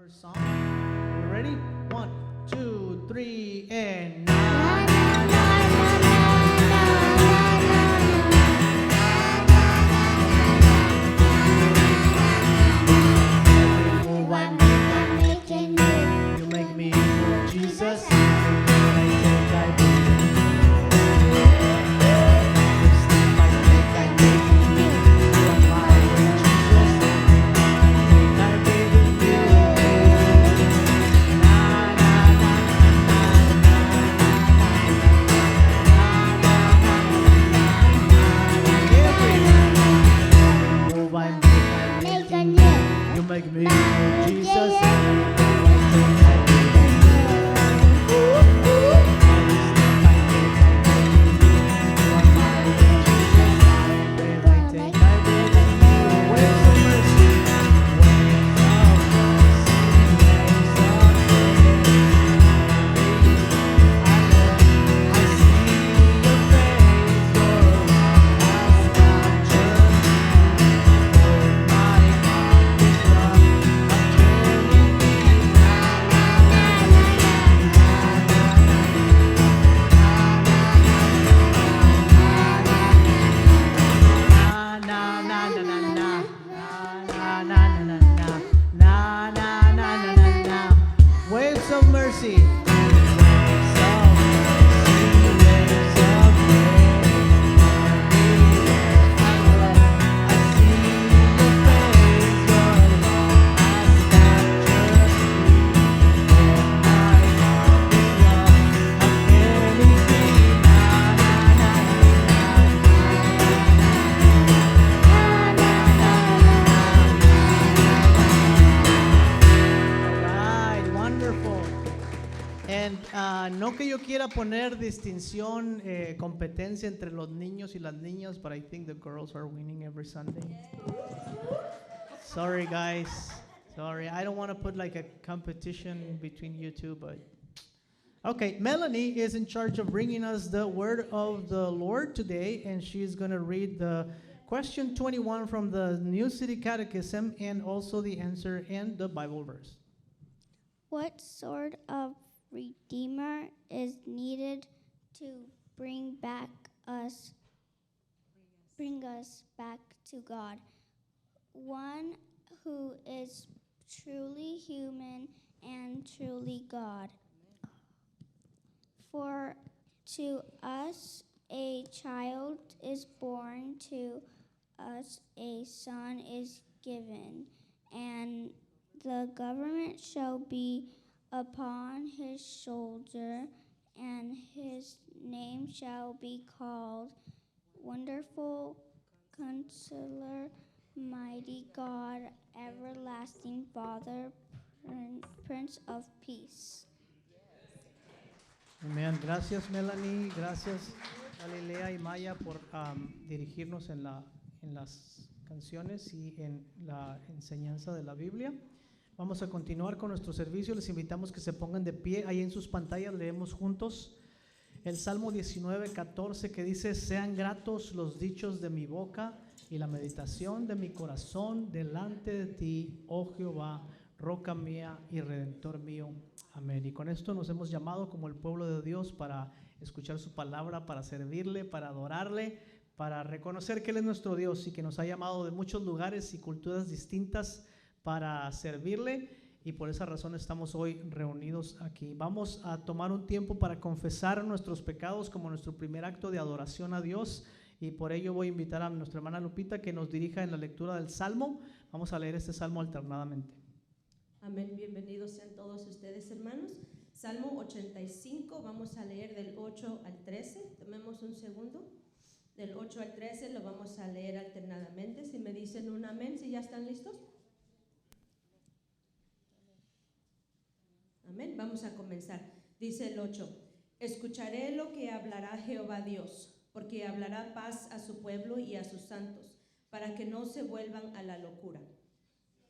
another song. You ready? 1, 2, 3, and move I'm making you make me Jesus. You make me Jesus. Waves of mercy. No que yo quiera poner distinción, competencia entre los niños y las niñas, but I think the girls are winning every Sunday. Sorry, guys. Sorry, I don't want to put like a competition between you two, but okay. Melanie is in charge of bringing us the word of the Lord today, and she's going to read the question 21 from the New City Catechism and also the answer and the Bible verse. What sort of Redeemer is needed to bring us back to God? One who is truly human and truly God. For to us a child is born, to us a son is given, and the government shall be upon his shoulder, and his name shall be called Wonderful Counselor, Mighty God, Everlasting Father, Prince of Peace. Amén. Gracias, Melanie. Gracias, Galilea y Maya, por dirigirnos en las canciones y en la enseñanza de la Biblia. Vamos a continuar con nuestro servicio. Les invitamos que se pongan de pie. Ahí en sus pantallas leemos juntos el Salmo 19:14 que dice: sean gratos los dichos de mi boca y la meditación de mi corazón delante de ti, oh Jehová, roca mía y redentor mío. Amén. Y con esto nos hemos llamado como el pueblo de Dios para escuchar su palabra, para servirle, para adorarle, para reconocer que Él es nuestro Dios y que nos ha llamado de muchos lugares y culturas distintas para servirle, y por esa razón estamos hoy reunidos aquí. Vamos a tomar un tiempo para confesar nuestros pecados como nuestro primer acto de adoración a Dios, y por ello voy a invitar a nuestra hermana Lupita que nos dirija en la lectura del Salmo. Vamos a leer este Salmo alternadamente. Amén, bienvenidos sean todos ustedes, hermanos. Salmo 85, vamos a leer del 8 al 13, tomemos un segundo. Del 8 al 13 lo vamos a leer alternadamente. Si me dicen un amén, si ya están listos. Amén, vamos a comenzar. Dice el 8: escucharé lo que hablará Jehová Dios, porque hablará paz a su pueblo y a sus santos, para que no se vuelvan a la locura.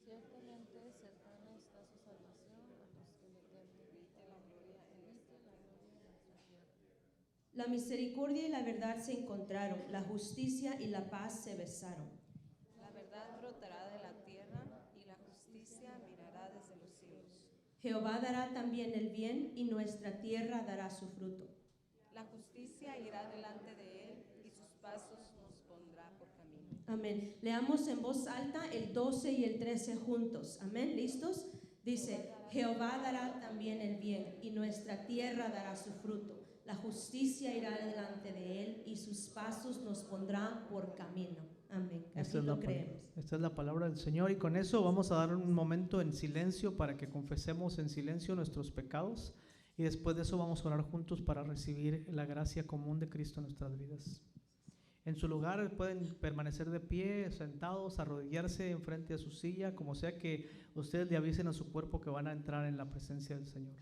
Ciertamente cercana está su salvación a los que le temen, la gloria en la gloria de nuestra tierra. La misericordia y la verdad se encontraron, la justicia y la paz se besaron. La verdad brotará de la tierra y la justicia mirará desde los cielos. Jehová dará también el bien y nuestra tierra dará su fruto. La justicia irá delante de él y sus pasos nos pondrá por camino. Amén. Leamos en voz alta el 12 y el 13 juntos. Amén. ¿Listos? Dice, Jehová dará también el bien y nuestra tierra dará su fruto. La justicia irá delante de él y sus pasos nos pondrá por camino. Amén. Así lo creemos. Esta es la palabra del Señor, y con eso vamos a dar un momento en silencio para que confesemos en silencio nuestros pecados, y después de eso vamos a orar juntos para recibir la gracia común de Cristo en nuestras vidas. En su lugar pueden permanecer de pie, sentados, arrodillarse enfrente de su silla, como sea que ustedes le avisen a su cuerpo que van a entrar en la presencia del Señor.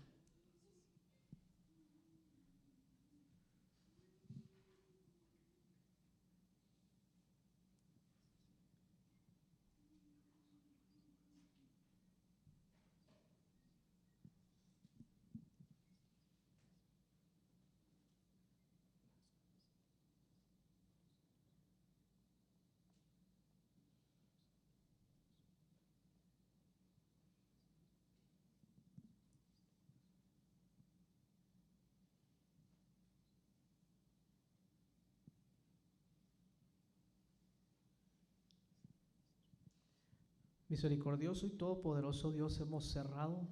Misericordioso y todopoderoso Dios, hemos cerrado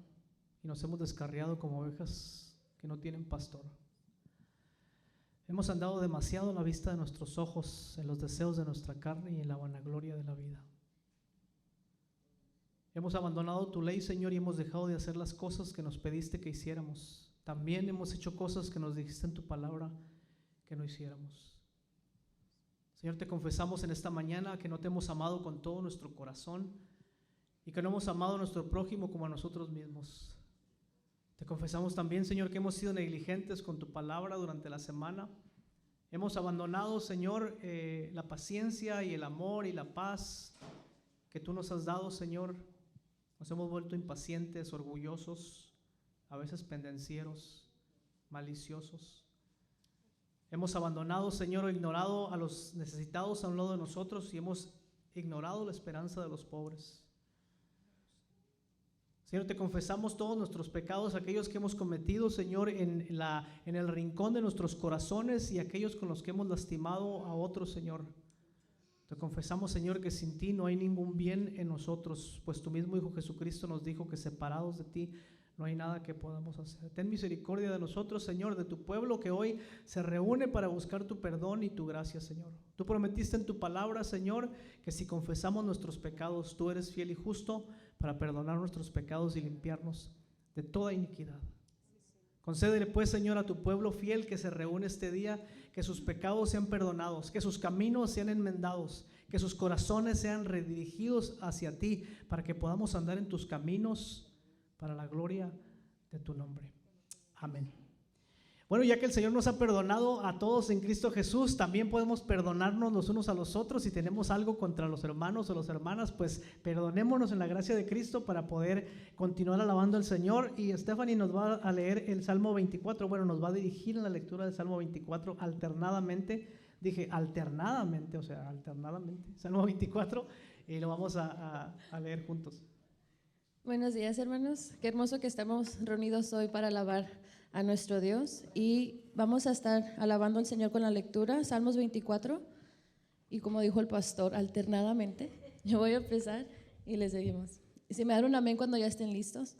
y nos hemos descarriado como ovejas que no tienen pastor. Hemos andado demasiado en la vista de nuestros ojos, en los deseos de nuestra carne y en la vanagloria de la vida. Hemos abandonado tu ley, Señor, y hemos dejado de hacer las cosas que nos pediste que hiciéramos. También hemos hecho cosas que nos dijiste en tu palabra que no hiciéramos. Señor, te confesamos en esta mañana que no te hemos amado con todo nuestro corazón y que no hemos amado a nuestro prójimo como a nosotros mismos. Te confesamos también, Señor, que hemos sido negligentes con tu palabra durante la semana. Hemos abandonado, Señor, la paciencia y el amor y la paz que tú nos has dado, Señor. Nos hemos vuelto impacientes, orgullosos, a veces pendencieros, maliciosos. Hemos abandonado, Señor, o ignorado a los necesitados a un lado de nosotros y hemos ignorado la esperanza de los pobres. Señor, te confesamos todos nuestros pecados, aquellos que hemos cometido, Señor, en el rincón de nuestros corazones y aquellos con los que hemos lastimado a otros, Señor. Te confesamos, Señor, que sin ti no hay ningún bien en nosotros, pues tu mismo Hijo Jesucristo nos dijo que separados de ti no hay nada que podamos hacer. Ten misericordia de nosotros, Señor, de tu pueblo que hoy se reúne para buscar tu perdón y tu gracia, Señor. Tú prometiste en tu palabra, Señor, que si confesamos nuestros pecados, tú eres fiel y justo para perdonar nuestros pecados y limpiarnos de toda iniquidad. Concédele pues, Señor, a tu pueblo fiel que se reúne este día, que sus pecados sean perdonados, que sus caminos sean enmendados, que sus corazones sean redirigidos hacia ti, para que podamos andar en tus caminos para la gloria de tu nombre. Amén. Bueno, ya que el Señor nos ha perdonado a todos en Cristo Jesús, también podemos perdonarnos los unos a los otros. Si tenemos algo contra los hermanos o las hermanas, pues perdonémonos en la gracia de Cristo para poder continuar alabando al Señor. Y Stephanie nos va a leer el Salmo 24, bueno, nos va a dirigir en la lectura del Salmo 24 alternadamente. Dije alternadamente, o sea, alternadamente, Salmo 24, y lo vamos a leer juntos. Buenos días, hermanos. Qué hermoso que estamos reunidos hoy para alabar a nuestro Dios, y vamos a estar alabando al Señor con la lectura, Salmos 24, y como dijo el pastor, alternadamente. Yo voy a empezar y les seguimos. Y si me dan un amén cuando ya estén listos.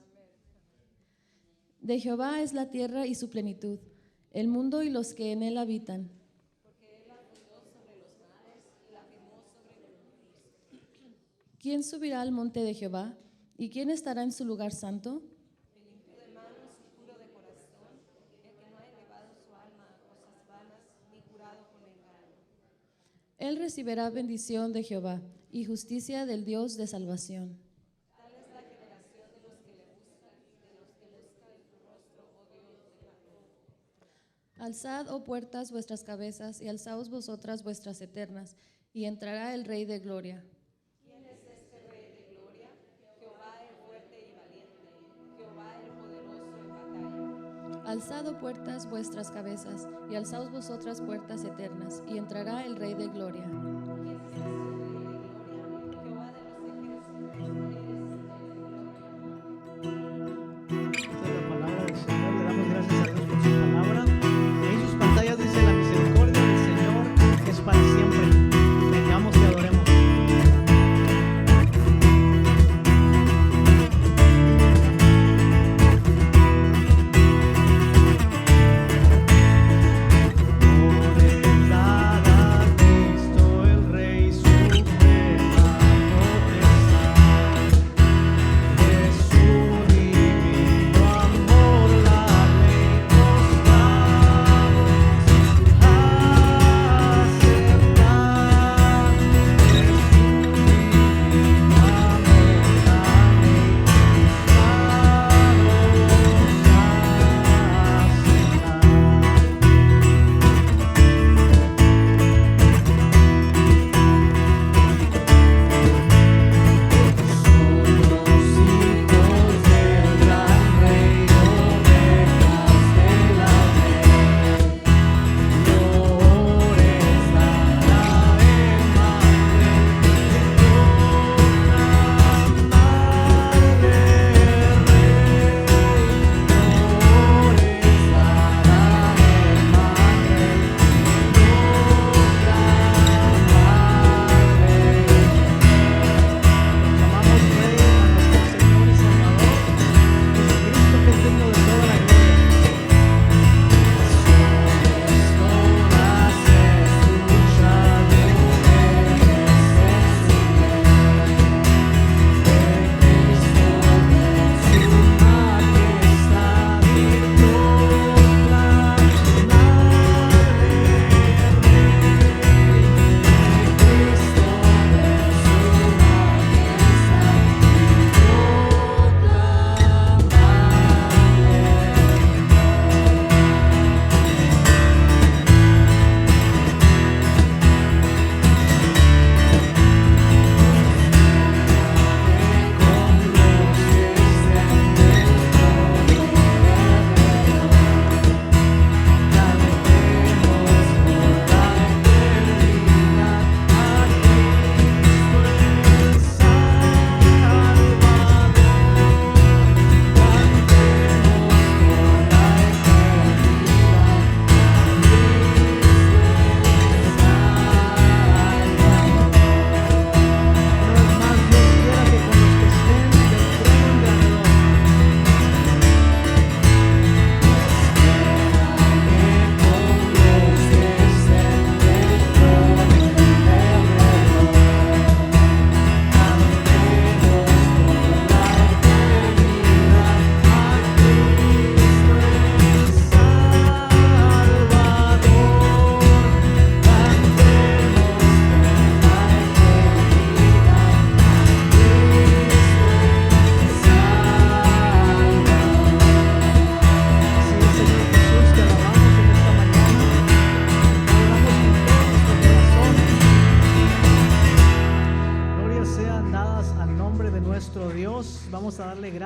De Jehová es la tierra y su plenitud, el mundo y los que en él habitan. Porque él la fundó sobre los mares y la firmó sobre los ríos. ¿Quién subirá al monte de Jehová? ¿Y quién estará en su lugar santo? El limpio de manos y puro de corazón, el que no ha elevado su alma a cosas vanas, ni jurado con engaño. Él recibirá bendición de Jehová y justicia del Dios de salvación. Tal es la generación de los que le buscan, de los que buscan tu rostro, oh Dios de Jacob. Alzad, oh puertas, vuestras cabezas, y alzaos vosotras vuestras eternas, y entrará el Rey de gloria. ¿Quién es este Rey de gloria? Jehová el fuerte y valiente, Jehová el poderoso en batalla. Alzad, oh puertas, vuestras cabezas, y alzaos vosotras puertas eternas, y entrará el Rey de gloria. ¿Quién es este Rey de gloria? Jehová de los ejércitos, eres Rey de gloria.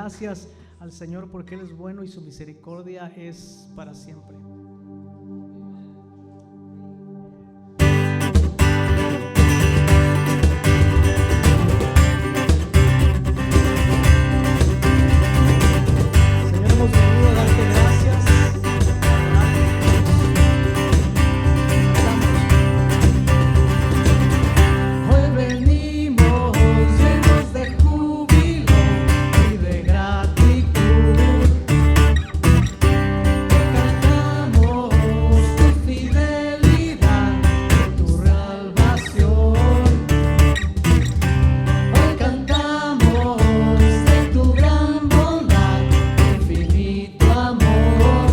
gracias al Señor porque Él es bueno y su misericordia es para siempre. Señor, hemos venido a darte gracias. Hoy venimos llenos de júbilo y de gratitud. Cantamos tu fidelidad y tu salvación. Hoy cantamos de tu gran bondad, infinito amor.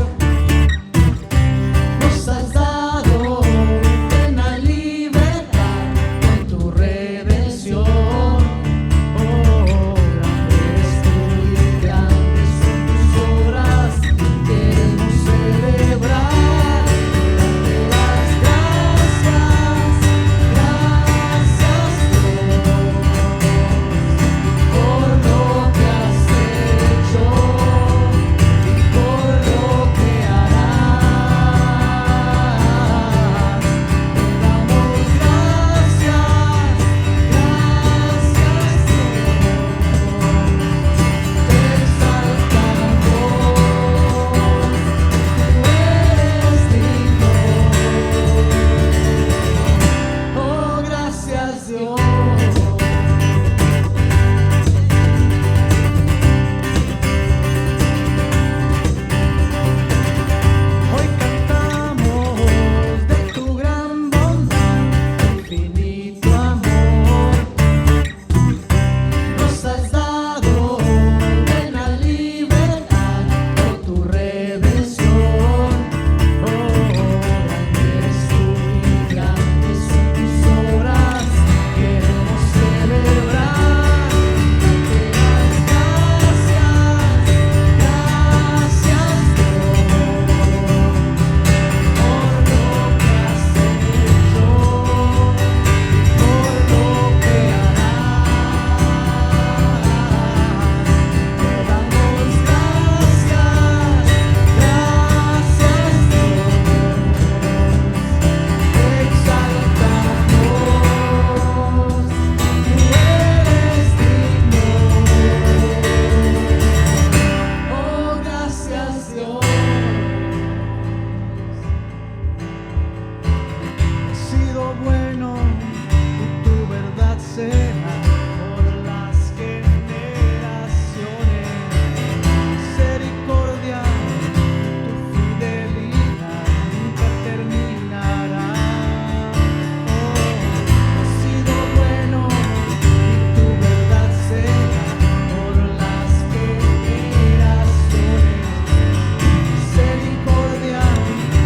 Nos has dado plena libertad en tu redención. Oh, grande es tú y grandes son tus obras. Queremos celebrar, darte las gracias, gracias Dios, por lo que has hecho y por lo que harás. Te damos gracias, gracias Dios. Te exaltamos, tú eres digno. Oh, gracias Dios. Hoy cantamos de tu gran bondad, infinito amor. Nos has dado plena libertad por tu redención. Oh, grande es tú y grandes son tus obras. Queremos celebrar, darte las gracias, gracias Dios, por lo que has hecho y por lo que harás. Te damos gracias, gracias Dios. Te exaltamos, tú eres digno. Oh, gracias Dios. Has sido bueno y tu verdad será por las generaciones. Misericordia, tu fidelidad nunca terminará. Oh, has sido bueno y tu verdad será por las generaciones. Misericordia y tu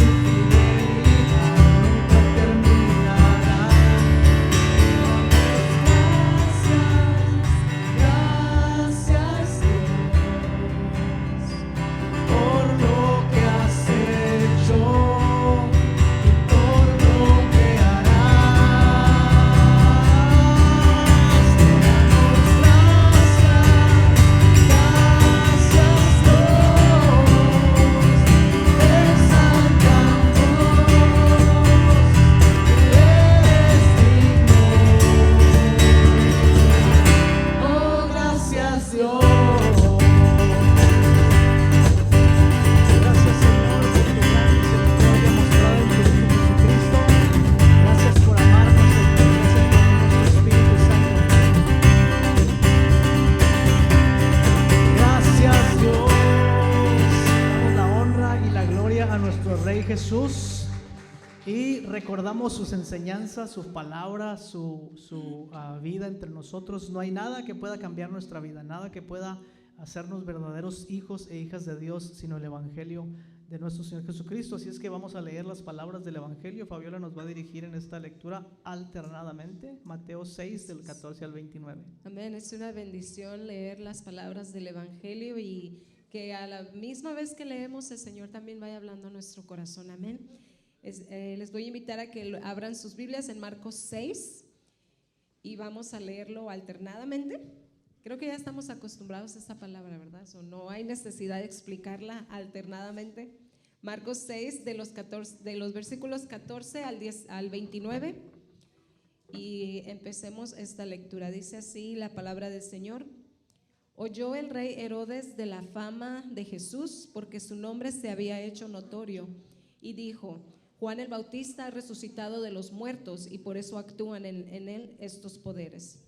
fidelidad nunca terminará. Gracias, Dios, por lo que has hecho y por lo que harás. Te damos gracias, gracias Dios. Te exaltamos, tú eres digno. Oh, gracias Dios. Gracias Señor por tu gran misericordia mostrada en tu Hijo Jesucristo. Gracias por amarnos, Señor. Gracias por nuestro Espíritu Santo. Gracias Dios. Damos la honra y la gloria a nuestro Rey Jesús. Y recordamos sus enseñanzas, sus palabras, su vida entre nosotros. No hay nada que pueda cambiar nuestra vida, nada que pueda hacernos verdaderos hijos e hijas de Dios, sino el Evangelio de nuestro Señor Jesucristo. Así es que vamos a leer las palabras del Evangelio. Fabiola nos va a dirigir en esta lectura alternadamente. Mateo 6, del 14 al 29. Amén, es una bendición leer las palabras del Evangelio y que a la misma vez que leemos el Señor también vaya hablando a nuestro corazón. Amén. Les voy a invitar a que abran sus Biblias en Marcos 6 y vamos a leerlo alternadamente. Creo que ya estamos acostumbrados a esta palabra, ¿verdad? No hay necesidad de explicarla alternadamente. Marcos 6, de los versículos 14 al 29. Y empecemos esta lectura. Dice así la palabra del Señor. Oyó el rey Herodes de la fama de Jesús, porque su nombre se había hecho notorio, y dijo: Juan el Bautista ha resucitado de los muertos, y por eso actúan en él estos poderes.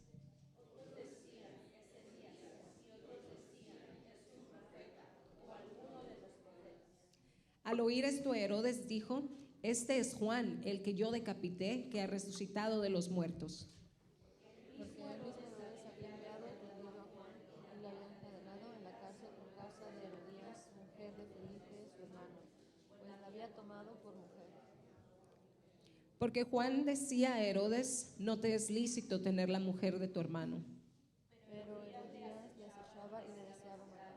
Al oír esto, Herodes dijo: Este es Juan, el que yo decapité, que ha resucitado de los muertos. Porque él mismo Herodes había enviado y prendido a Juan y lo había encadenado en la cárcel por causa de Herodías, mujer de Felipe, su hermano, pues la había tomado por mujer. Porque Juan decía a Herodes: No te es lícito tener la mujer de tu hermano. Pero Herodías le acechaba y le deseaba matar,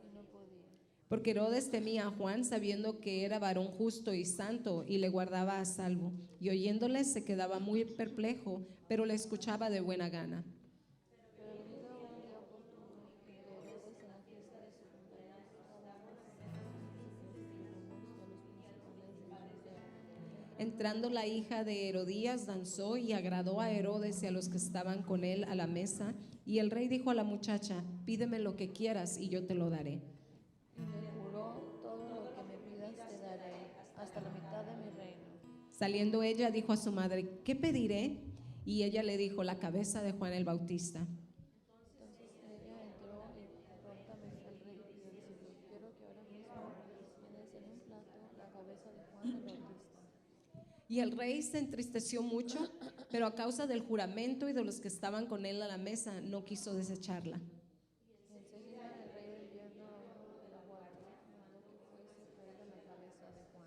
y no podía. Porque Herodes temía a Juan, sabiendo que era varón justo y santo, y le guardaba a salvo. Y oyéndole se quedaba muy perplejo, pero le escuchaba de buena gana. Pero venido un día oportuno, en que Herodes en la fiesta de su cumpleaños estaba a los principales de Galilea. Entrando la hija de Herodías, danzó y agradó a Herodes y a los que estaban con él a la mesa. Y el rey dijo a la muchacha: Pídeme lo que quieras y yo te lo daré. Y le juró: Todo lo que me pidas te daré, hasta la mitad de mi reino. Saliendo ella, dijo a su madre: ¿Qué pediré? Y ella le dijo: La cabeza de Juan el Bautista. Entonces ella entró y prontamente al rey pidió diciendo: Quiero que ahora mismo me des en un plato la cabeza de Juan el Bautista. Y el rey se entristeció mucho, pero a causa del juramento y de los que estaban con él a la mesa, no quiso desecharla. Y enseguida el rey, enviando a uno de la guardia, mandó que fuese traída la cabeza de Juan.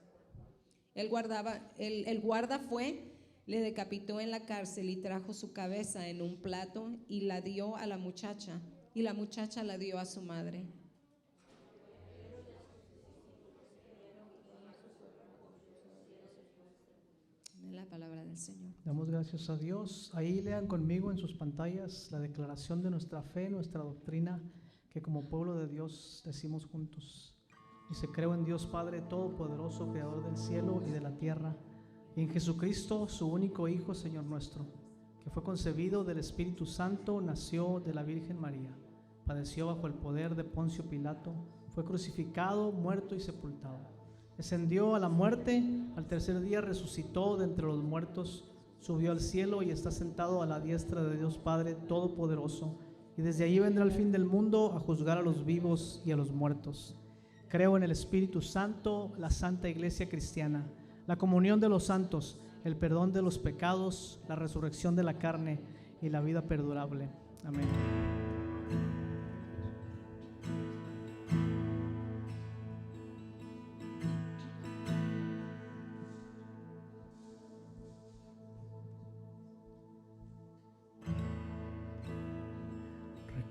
El guarda fue, le decapitó en la cárcel y trajo su cabeza en un plato y la dio a la muchacha, y la muchacha la dio a su madre. La palabra del Señor. Damos gracias a Dios. Ahí lean conmigo en sus pantallas la declaración de nuestra fe, nuestra doctrina, que como pueblo de Dios decimos juntos. Dice: creo en Dios Padre Todopoderoso, Creador del cielo y de la tierra, y en Jesucristo, su único Hijo, Señor nuestro, que fue concebido del Espíritu Santo, nació de la Virgen María, padeció bajo el poder de Poncio Pilato, fue crucificado, muerto y sepultado. Descendió a la muerte, al tercer día resucitó de entre los muertos, subió al cielo y está sentado a la diestra de Dios Padre Todopoderoso, y desde allí vendrá al fin del mundo a juzgar a los vivos y a los muertos. Creo en el Espíritu Santo, la Santa Iglesia Cristiana, la comunión de los santos, el perdón de los pecados, la resurrección de la carne y la vida perdurable. Amén.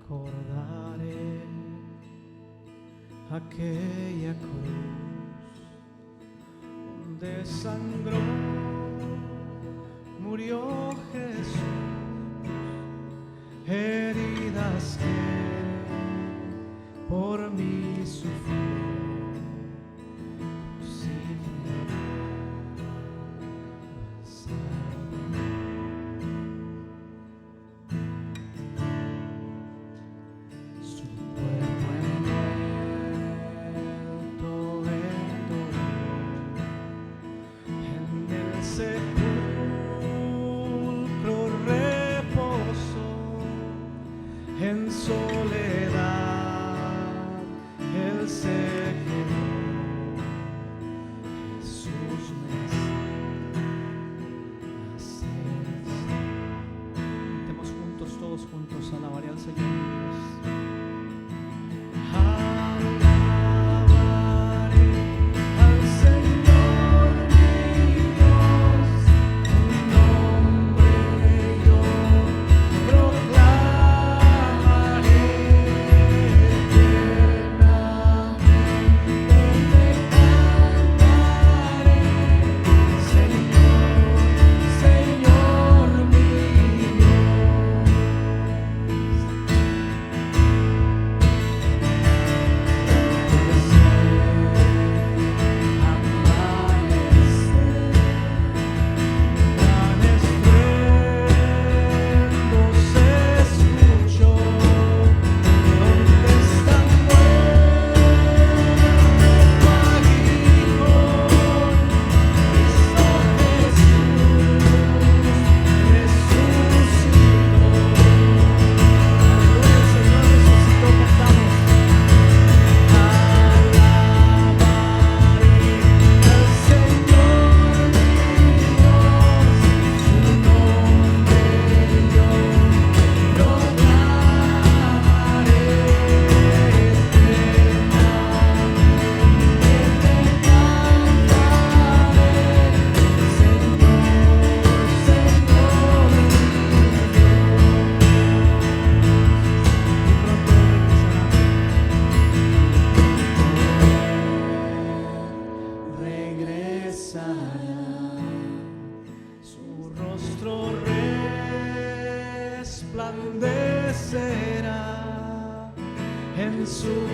Recordaré aquella cruz donde sangró, murió Jesús, heridas que por mí sufrió, en soledad Él se quedó. Jesús Mesías. Cantemos juntos, todos juntos, alabaré al Señor mi Dios. Alabaré al Señor mi Dios, tu nombre yo proclamaré eternamente.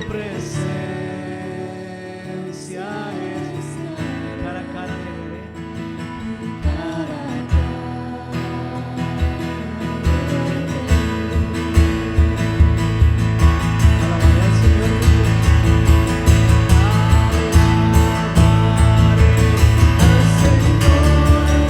presencia es cara a cara le veré. Alabaré al Señor mi Dios. Alabaré al Señor mi Dios, su nombre yo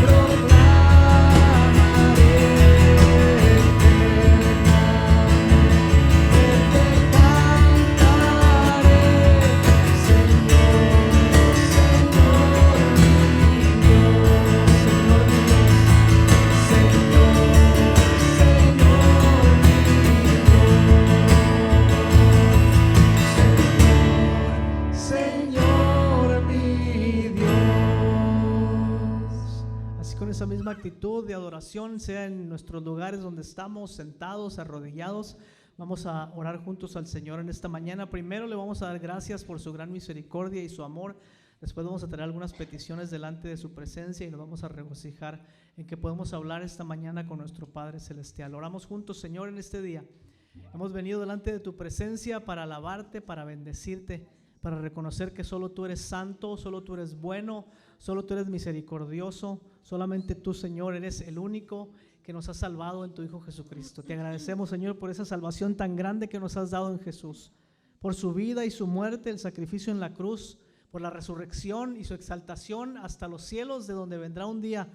proclamaré esa misma actitud de adoración, sea en nuestros lugares donde estamos sentados, arrodillados. Vamos a orar juntos al Señor en esta mañana. Primero le vamos a dar gracias por su gran misericordia y su amor. Después vamos a tener algunas peticiones delante de su presencia y nos vamos a regocijar en que podemos hablar esta mañana con nuestro Padre Celestial. Oramos juntos, Señor, en este día. Hemos venido delante de tu presencia para alabarte, para bendecirte, para reconocer que solo tú eres santo, solo tú eres bueno, solo tú eres misericordioso. Solamente tú, Señor, eres el único que nos has salvado en tu Hijo Jesucristo. Te agradecemos, Señor, por esa salvación tan grande que nos has dado en Jesús, por su vida y su muerte, el sacrificio en la cruz, por la resurrección y su exaltación hasta los cielos, de donde vendrá un día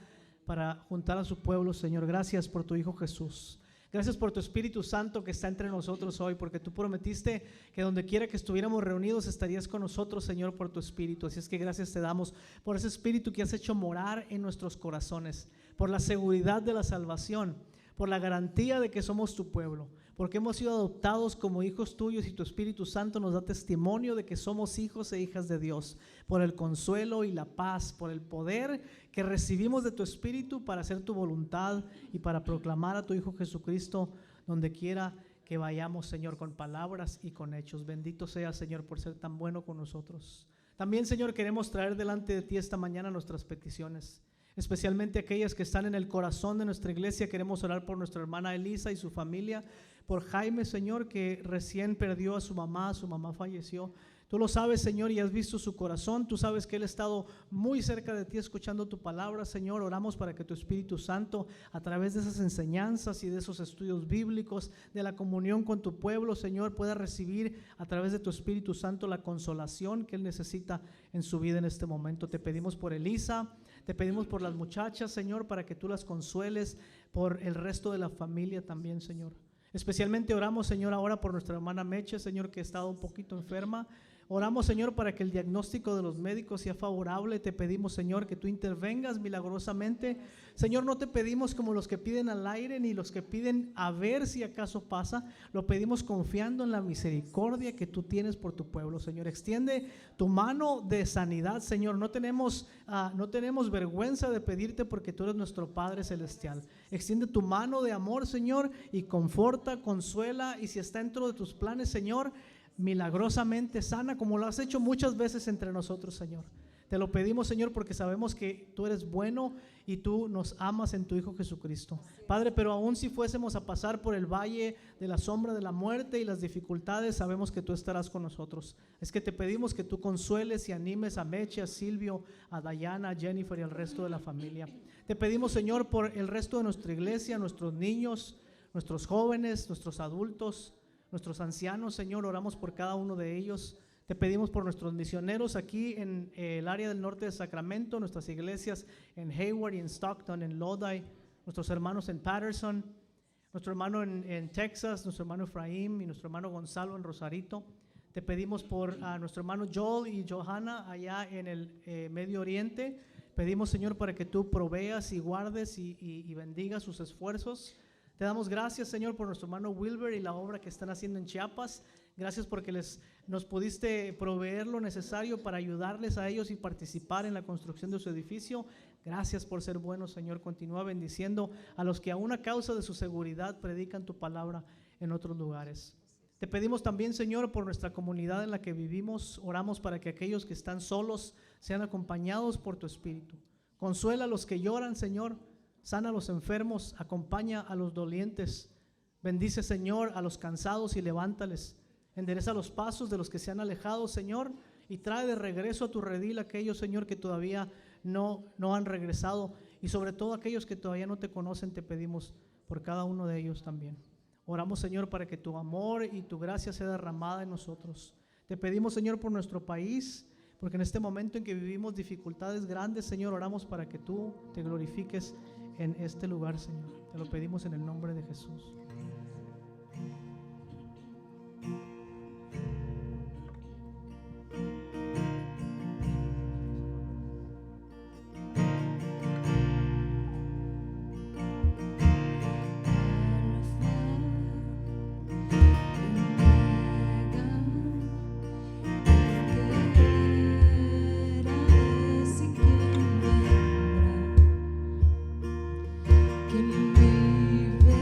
para juntar a su pueblo, Señor. Gracias por tu Hijo Jesús. Gracias por tu Espíritu Santo que está entre nosotros hoy, porque tú prometiste que donde quiera que estuviéramos reunidos estarías con nosotros, Señor, por tu Espíritu. Así es que gracias te damos por ese Espíritu que has hecho morar en nuestros corazones, por la seguridad de la salvación, por la garantía de que somos tu pueblo, porque hemos sido adoptados como hijos tuyos y tu Espíritu Santo nos da testimonio de que somos hijos e hijas de Dios, por el consuelo y la paz, por el poder que recibimos de tu Espíritu para hacer tu voluntad y para proclamar a tu Hijo Jesucristo donde quiera que vayamos, Señor, con palabras y con hechos. Bendito sea, Señor, por ser tan bueno con nosotros. También, Señor, queremos traer delante de ti esta mañana nuestras peticiones, especialmente aquellas que están en el corazón de nuestra iglesia. Queremos orar por nuestra hermana Elisa y su familia, por Jaime, Señor, que recién perdió a su mamá falleció. Tú lo sabes, Señor, y has visto su corazón. Tú sabes que Él ha estado muy cerca de ti escuchando tu palabra, Señor. Oramos para que tu Espíritu Santo, a través de esas enseñanzas y de esos estudios bíblicos, de la comunión con tu pueblo, Señor, pueda recibir a través de tu Espíritu Santo la consolación que Él necesita en su vida en este momento. Te pedimos por Elisa, te pedimos por las muchachas, Señor, para que tú las consueles, por el resto de la familia también, Señor. Especialmente oramos, Señor, ahora por nuestra hermana Meche, Señor, que ha estado un poquito enferma. Oramos, Señor, para que el diagnóstico de los médicos sea favorable. Te pedimos, Señor, que tú intervengas milagrosamente. Señor, no te pedimos como los que piden al aire, ni los que piden a ver si acaso pasa. Lo pedimos confiando en la misericordia que tú tienes por tu pueblo, Señor. Extiende tu mano de sanidad, Señor. No tenemos vergüenza de pedirte, porque tú eres nuestro Padre Celestial. Extiende tu mano de amor, Señor, y conforta, consuela, y si está dentro de tus planes, Señor, milagrosamente sana, como lo has hecho muchas veces entre nosotros, Señor. Te lo pedimos, Señor, porque sabemos que tú eres bueno y tú nos amas en tu Hijo Jesucristo. Padre, pero aún si fuésemos a pasar por el valle de la sombra de la muerte y las dificultades, sabemos que tú estarás con nosotros. Es que te pedimos que tú consueles y animes a Meche, a Silvio, a Dayana, a Jennifer y al resto de la familia. Te pedimos, Señor, por el resto de nuestra iglesia, nuestros niños, nuestros jóvenes, nuestros adultos, nuestros ancianos, Señor. Oramos por cada uno de ellos. Te pedimos por nuestros misioneros aquí en el área del norte de Sacramento, nuestras iglesias en Hayward y en Stockton, en Lodi, nuestros hermanos en Patterson, nuestro hermano en Texas, nuestro hermano Efraín y nuestro hermano Gonzalo en Rosarito. Te pedimos por nuestro hermano Joel y Johanna allá en el Medio Oriente. Pedimos, Señor, para que tú proveas y guardes y bendigas sus esfuerzos. Te damos gracias, Señor, por nuestro hermano Wilber y la obra que están haciendo en Chiapas. Gracias porque nos pudiste proveer lo necesario para ayudarles a ellos y participar en la construcción de su edificio. Gracias por ser bueno, Señor. Continúa bendiciendo a los que aún a causa de su seguridad predican tu palabra en otros lugares. Te pedimos también, Señor, por nuestra comunidad en la que vivimos. Oramos para que aquellos que están solos sean acompañados por tu Espíritu. Consuela a los que lloran, Señor. Sana a los enfermos. Acompaña a los dolientes. Bendice, Señor, a los cansados y levántales. Endereza los pasos de los que se han alejado, Señor, y trae de regreso a tu redil a aquellos, Señor, que todavía no han regresado, y sobre todo aquellos que todavía no te conocen. Te pedimos por cada uno de ellos también. Oramos, Señor, para que tu amor y tu gracia sea derramada en nosotros. Te pedimos, Señor, por nuestro país, porque en este momento en que vivimos dificultades grandes, Señor, oramos para que tú te glorifiques en este lugar, Señor. Te lo pedimos en el nombre de Jesús. Quien vive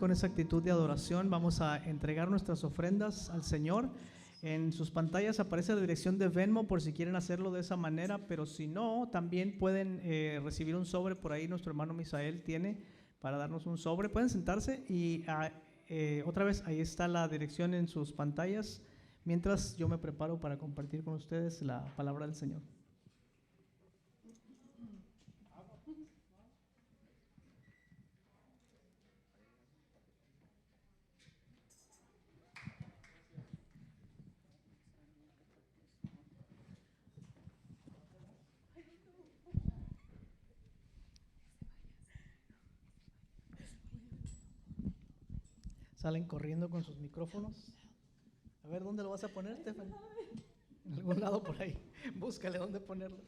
con esa actitud de adoración, vamos a entregar nuestras ofrendas al Señor. En sus pantallas aparece la dirección de Venmo por si quieren hacerlo de esa manera, pero si no, también pueden recibir un sobre por ahí. Nuestro hermano Misael tiene para darnos un sobre. Pueden sentarse y otra vez ahí está la dirección en sus pantallas, mientras yo me preparo para compartir con ustedes la palabra del Señor. Salen corriendo con sus micrófonos. A ver, ¿dónde lo vas a poner, Stephanie? En algún lado por ahí. Búscale dónde ponerlo.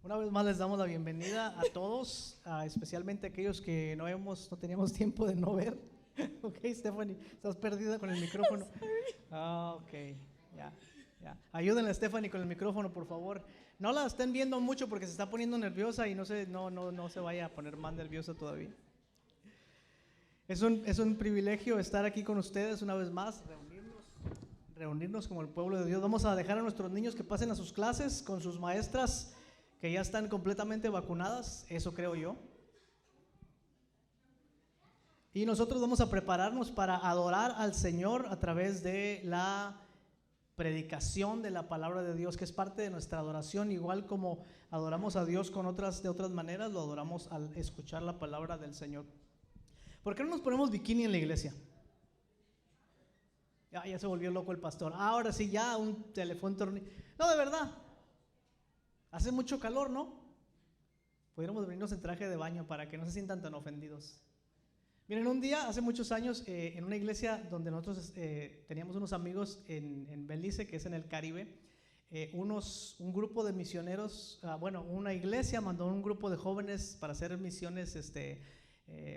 Una vez más les damos la bienvenida a todos, especialmente a aquellos que no teníamos tiempo de no ver. Ok, Stephanie, estás perdida con el micrófono. Ok, ya. Ayúdenle a Stephanie con el micrófono, por favor. No la estén viendo mucho porque se está poniendo nerviosa y no se vaya a poner más nerviosa todavía. Es un privilegio estar aquí con ustedes una vez más, reunirnos como el pueblo de Dios. Vamos a dejar a nuestros niños que pasen a sus clases con sus maestras que ya están completamente vacunadas, eso creo yo. Y nosotros vamos a prepararnos para adorar al Señor a través de la predicación de la palabra de Dios, que es parte de nuestra adoración. Igual como adoramos a Dios de otras maneras, lo adoramos al escuchar la palabra del Señor. ¿Por qué no nos ponemos bikini en la iglesia? Ya se volvió loco el pastor. Ahora sí, ya un teléfono tornillo. No, de verdad. Hace mucho calor, ¿no? Pudiéramos venirnos en traje de baño para que no se sientan tan ofendidos. Miren, un día, hace muchos años, en una iglesia donde nosotros teníamos unos amigos en Belice, que es en el Caribe, un grupo de misioneros, una iglesia mandó un grupo de jóvenes para hacer misiones,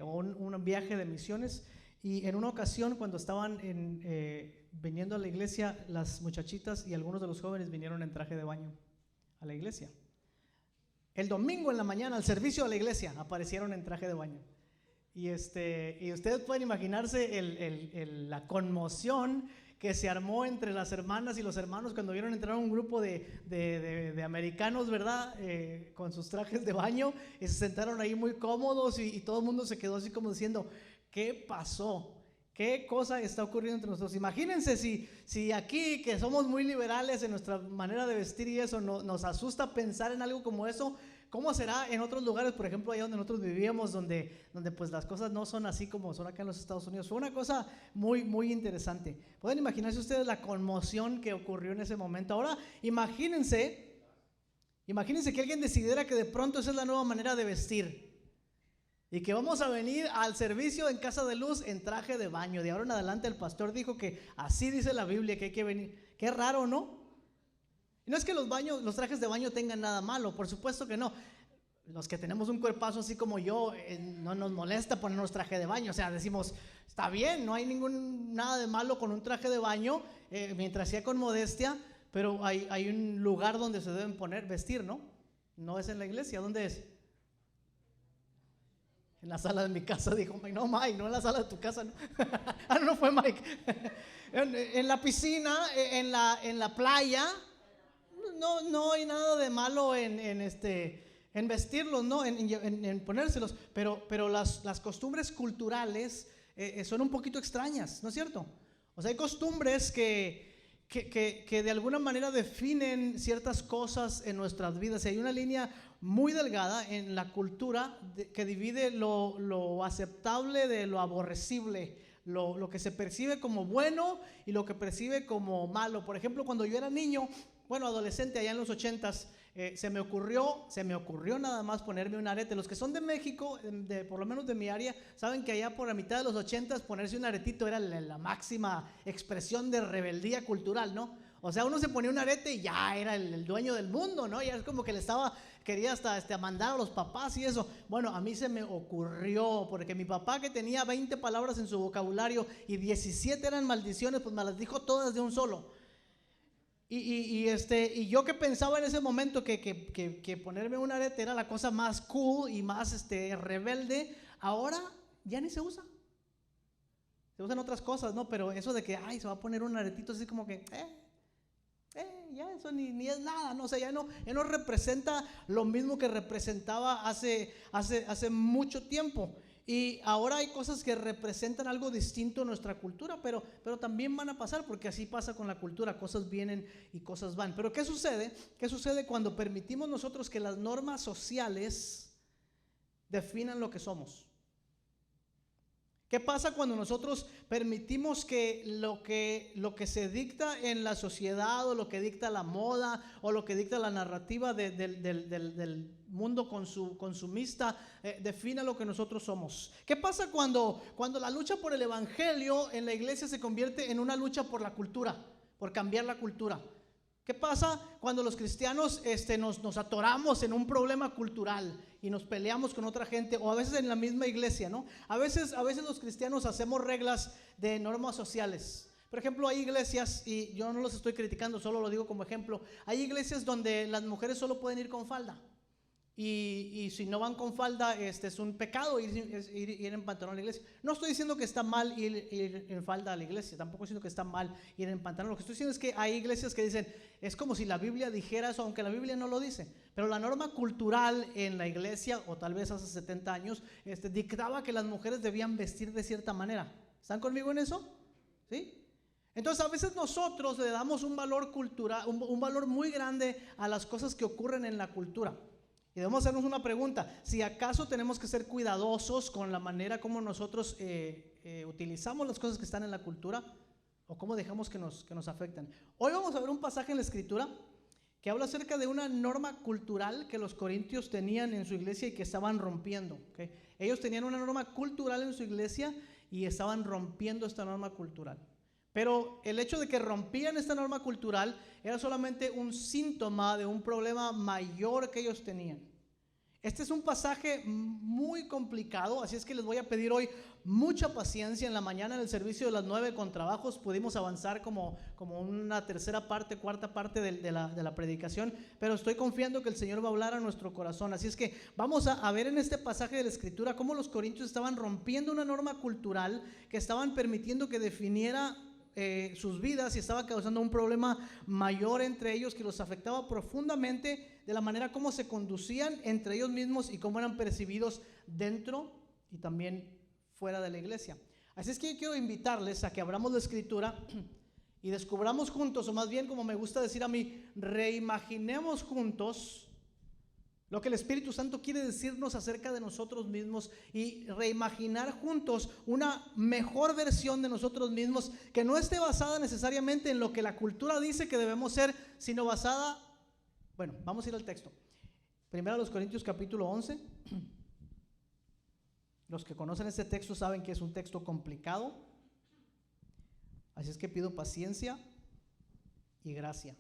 un viaje de misiones. Y en una ocasión, cuando estaban viniendo a la iglesia, las muchachitas y algunos de los jóvenes vinieron en traje de baño a la iglesia. El domingo en la mañana, al servicio de la iglesia, aparecieron en traje de baño. Y ustedes pueden imaginarse la conmoción que se armó entre las hermanas y los hermanos cuando vieron entrar un grupo de americanos, ¿verdad? Con sus trajes de baño, y se sentaron ahí muy cómodos y todo el mundo se quedó así como diciendo, ¿qué pasó? ¿Qué cosa está ocurriendo entre nosotros? Imagínense si aquí, que somos muy liberales en nuestra manera de vestir y eso, nos asusta pensar en algo como eso. ¿Cómo será en otros lugares, por ejemplo, allá donde nosotros vivíamos, donde pues las cosas no son así como son acá en los Estados Unidos? Fue una cosa muy, muy interesante. ¿Pueden imaginarse ustedes la conmoción que ocurrió en ese momento? Ahora, imagínense que alguien decidiera que de pronto esa es la nueva manera de vestir y que vamos a venir al servicio en Casa de Luz en traje de baño. De ahora en adelante el pastor dijo que así dice la Biblia que hay que venir. Qué raro, ¿no? Y no es que los trajes de baño tengan nada malo, por supuesto que no. Los que tenemos un cuerpazo así como yo, no nos molesta ponernos traje de baño. O sea, decimos, está bien, no hay nada de malo con un traje de baño, mientras sea con modestia, pero hay un lugar donde se deben vestir, ¿no? No es en la iglesia, ¿dónde es? En la sala de mi casa, dijo Mike. No, Mike, no en la sala de tu casa. No, no fue Mike. En la piscina, en la playa. No hay nada de malo en vestirlos, ¿no? En ponérselos, pero las costumbres culturales son un poquito extrañas, ¿no es cierto? O sea, hay costumbres que de alguna manera definen ciertas cosas en nuestras vidas. Y hay una línea muy delgada en la cultura que divide lo aceptable de lo aborrecible, lo que se percibe como bueno y lo que percibe como malo. Por ejemplo, cuando yo era niño, adolescente, allá en los 80s, se me ocurrió nada más ponerme un arete. Los que son de México, por lo menos de mi área, saben que allá por la mitad de los 80s ponerse un aretito era la máxima expresión de rebeldía cultural, ¿no? O sea, uno se ponía un arete y ya era el dueño del mundo, ¿no? Ya es como que quería hasta mandar a los papás y eso. Bueno, a mí se me ocurrió, porque mi papá, que tenía 20 palabras en su vocabulario y 17 eran maldiciones, pues me las dijo todas de un solo. Y yo que pensaba en ese momento que ponerme un arete era la cosa más cool y más rebelde, ahora ya ni se usa. Se usan otras cosas, ¿no? Pero eso de que, ay, se va a poner un aretito así como que, ya eso ni es nada, ¿no? O sea, ya no representa lo mismo que representaba hace mucho tiempo. Y ahora hay cosas que representan algo distinto en nuestra cultura, pero también van a pasar, porque así pasa con la cultura, cosas vienen y cosas van. Pero ¿qué sucede? ¿Qué sucede cuando permitimos nosotros que las normas sociales definan lo que somos? ¿Qué pasa cuando nosotros permitimos que lo que se dicta en la sociedad, o lo que dicta la moda, o lo que dicta la narrativa del mundo consumista defina lo que nosotros somos? ¿Qué pasa cuando la lucha por el evangelio en la iglesia se convierte en una lucha por la cultura, por cambiar la cultura? ¿Qué pasa cuando los cristianos nos atoramos en un problema cultural y nos peleamos con otra gente, o a veces en la misma iglesia, ¿no? A veces los cristianos hacemos reglas de normas sociales. Por ejemplo, hay iglesias, y yo no los estoy criticando, solo lo digo como ejemplo, hay iglesias donde las mujeres solo pueden ir con falda. Y si no van con falda, es un pecado ir en pantalón a la iglesia. No estoy diciendo que está mal ir en falda a la iglesia, tampoco estoy diciendo que está mal ir en pantalón. Lo que estoy diciendo es que hay iglesias que dicen, es como si la Biblia dijera eso, aunque la Biblia no lo dice. Pero la norma cultural en la iglesia, o tal vez hace 70 años, dictaba que las mujeres debían vestir de cierta manera. ¿Están conmigo en eso? ¿Sí? Entonces a veces nosotros le damos un valor cultural, un valor muy grande a las cosas que ocurren en la cultura. Y debemos hacernos una pregunta: si acaso tenemos que ser cuidadosos con la manera como nosotros utilizamos las cosas que están en la cultura, o cómo dejamos que nos afecten. Hoy vamos a ver un pasaje en la Escritura que habla acerca de una norma cultural que los corintios tenían en su iglesia y que estaban rompiendo, ¿okay? Ellos tenían una norma cultural en su iglesia y estaban rompiendo esta norma cultural. Pero el hecho de que rompían esta norma cultural era solamente un síntoma de un problema mayor que ellos tenían. Este es un pasaje muy complicado, así es que les voy a pedir hoy mucha paciencia. En la mañana, en el servicio de las 9 con trabajos, pudimos avanzar como una tercera parte, cuarta parte de la predicación, pero estoy confiando que el Señor va a hablar a nuestro corazón. Así es que vamos a ver en este pasaje de la Escritura cómo los corintios estaban rompiendo una norma cultural que estaban permitiendo que definiera sus vidas, y estaba causando un problema mayor entre ellos que los afectaba profundamente de la manera como se conducían entre ellos mismos y cómo eran percibidos dentro y también fuera de la iglesia. Así es que yo quiero invitarles a que abramos la Escritura y descubramos juntos, o más bien, como me gusta decir a mí, reimaginemos juntos lo que el Espíritu Santo quiere decirnos acerca de nosotros mismos, y reimaginar juntos una mejor versión de nosotros mismos que no esté basada necesariamente en lo que la cultura dice que debemos ser, sino basada, bueno, vamos a ir al texto. Primero a los Corintios capítulo 11. Los que conocen este texto saben que es un texto complicado, así es que pido paciencia y gracia.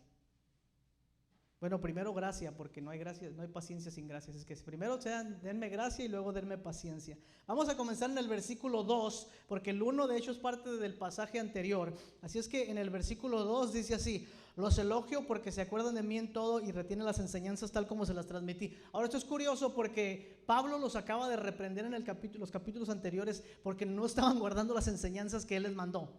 Bueno, primero gracia, porque no hay gracia, no hay paciencia sin gracia. Es que primero denme gracia y luego denme paciencia. Vamos a comenzar en el versículo 2, porque el 1 de hecho es parte del pasaje anterior. Así es que en el versículo 2 dice así: los elogio porque se acuerdan de mí en todo y retienen las enseñanzas tal como se las transmití. Ahora, esto es curioso porque Pablo los acaba de reprender en los capítulos anteriores porque no estaban guardando las enseñanzas que él les mandó.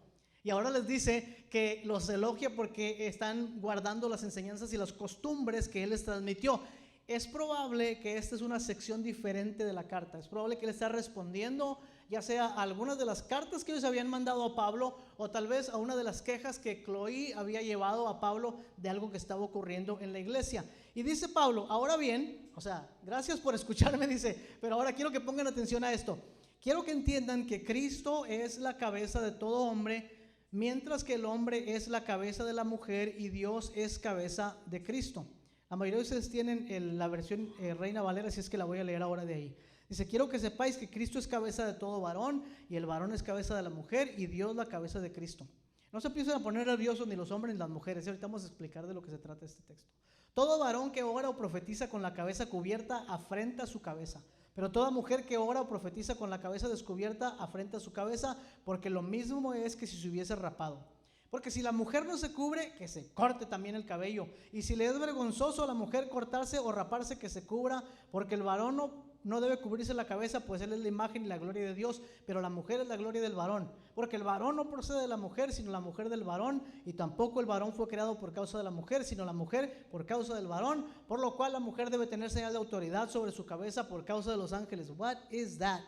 Y ahora les dice que los elogia porque están guardando las enseñanzas y las costumbres que él les transmitió. Es probable que esta es una sección diferente de la carta. Es probable que él está respondiendo ya sea a algunas de las cartas que ellos habían mandado a Pablo, o tal vez a una de las quejas que Chloe había llevado a Pablo de algo que estaba ocurriendo en la iglesia. Y dice Pablo: ahora bien, o sea, gracias por escucharme, dice, pero ahora quiero que pongan atención a esto. Quiero que entiendan que Cristo es la cabeza de todo hombre, mientras que el hombre es la cabeza de la mujer y Dios es cabeza de Cristo. La mayoría de ustedes tienen la versión Reina Valera, así es que la voy a leer ahora de ahí. Dice: quiero que sepáis que Cristo es cabeza de todo varón y el varón es cabeza de la mujer y Dios la cabeza de Cristo. No se empiecen a poner nerviosos ni los hombres ni las mujeres. Ahorita vamos a explicar de lo que se trata este texto. Todo varón que ora o profetiza con la cabeza cubierta afrenta su cabeza, pero toda mujer que ora o profetiza con la cabeza descubierta afrenta su cabeza, porque lo mismo es que si se hubiese rapado. Porque si la mujer no se cubre, que se corte también el cabello. Y si le es vergonzoso a la mujer cortarse o raparse, que se cubra, porque el varón no debe cubrirse la cabeza, pues él es la imagen y la gloria de Dios, pero la mujer es la gloria del varón. Porque el varón no procede de la mujer, sino la mujer del varón, y tampoco el varón fue creado por causa de la mujer, sino la mujer por causa del varón, por lo cual la mujer debe tener señal de autoridad sobre su cabeza por causa de los ángeles. What is that?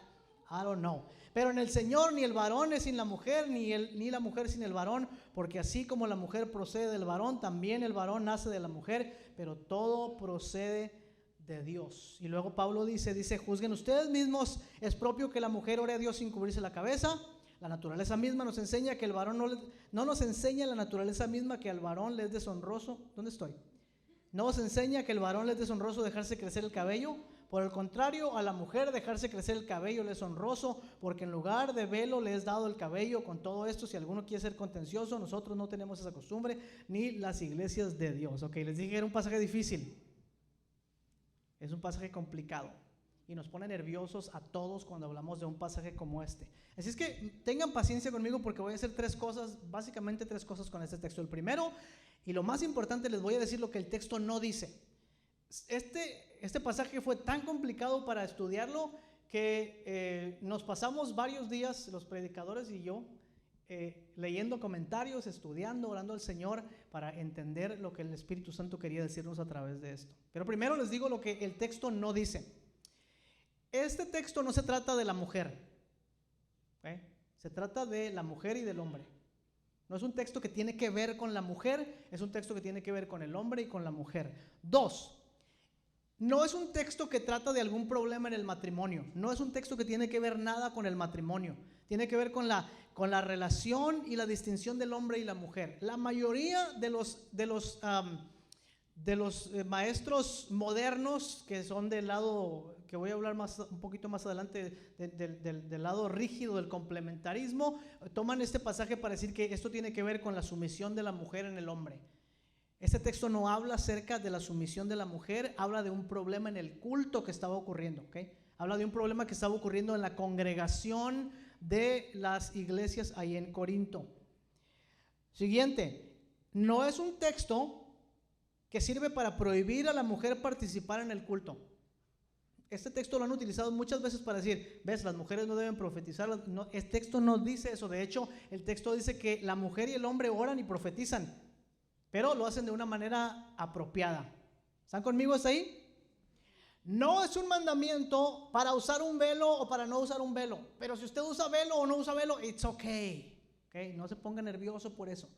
I don't know. Pero en el Señor ni el varón es sin la mujer, ni la mujer sin el varón, porque así como la mujer procede del varón, también el varón nace de la mujer, pero todo procede de Dios. Y luego Pablo dice, juzguen ustedes mismos, es propio que la mujer ore a Dios sin cubrirse la cabeza. La naturaleza misma nos enseña que el varón no nos enseña la naturaleza misma que al varón le es deshonroso. ¿Dónde estoy? No nos enseña que el varón le es deshonroso dejarse crecer el cabello. Por el contrario, a la mujer dejarse crecer el cabello le es honroso, porque en lugar de velo le es dado el cabello. Con todo esto, si alguno quiere ser contencioso, nosotros no tenemos esa costumbre, ni las iglesias de Dios. Ok, les dije que era un pasaje difícil. Es un pasaje complicado y nos pone nerviosos a todos cuando hablamos de un pasaje como este. Así es que tengan paciencia conmigo, porque voy a hacer básicamente tres cosas con este texto. El primero, y lo más importante, les voy a decir lo que el texto no dice. Este pasaje fue tan complicado para estudiarlo que nos pasamos varios días, los predicadores y yo, leyendo comentarios, estudiando, orando al Señor para entender lo que el Espíritu Santo quería decirnos a través de esto. Pero primero les digo lo que el texto no dice. Este texto no se trata de la mujer, se trata de la mujer y del hombre. No es un texto que tiene que ver con la mujer, es un texto que tiene que ver con el hombre y con la mujer. 2. No es un texto que trata de algún problema en el matrimonio. No es un texto que tiene que ver nada con el matrimonio. Tiene que ver con la relación y la distinción del hombre y la mujer. La mayoría de los maestros modernos, que son del lado, que voy a hablar un poquito más adelante, del lado rígido del complementarismo, toman este pasaje para decir que esto tiene que ver con la sumisión de la mujer en el hombre. Este texto no habla acerca de la sumisión de la mujer, habla de un problema en el culto que estaba ocurriendo, habla de un problema que estaba ocurriendo en la congregación de las iglesias ahí en Corinto. Siguiente, no es un texto que sirve para prohibir a la mujer participar en el culto. Este texto lo han utilizado muchas veces para decir, ves, las mujeres no deben profetizar. No, el texto no dice eso. De hecho, el texto dice que la mujer y el hombre oran y profetizan, pero lo hacen de una manera apropiada. ¿Están conmigo hasta ahí? No es un mandamiento para usar un velo o para no usar un velo. Pero si usted usa velo o no usa velo, it's okay. No se ponga nervioso por eso.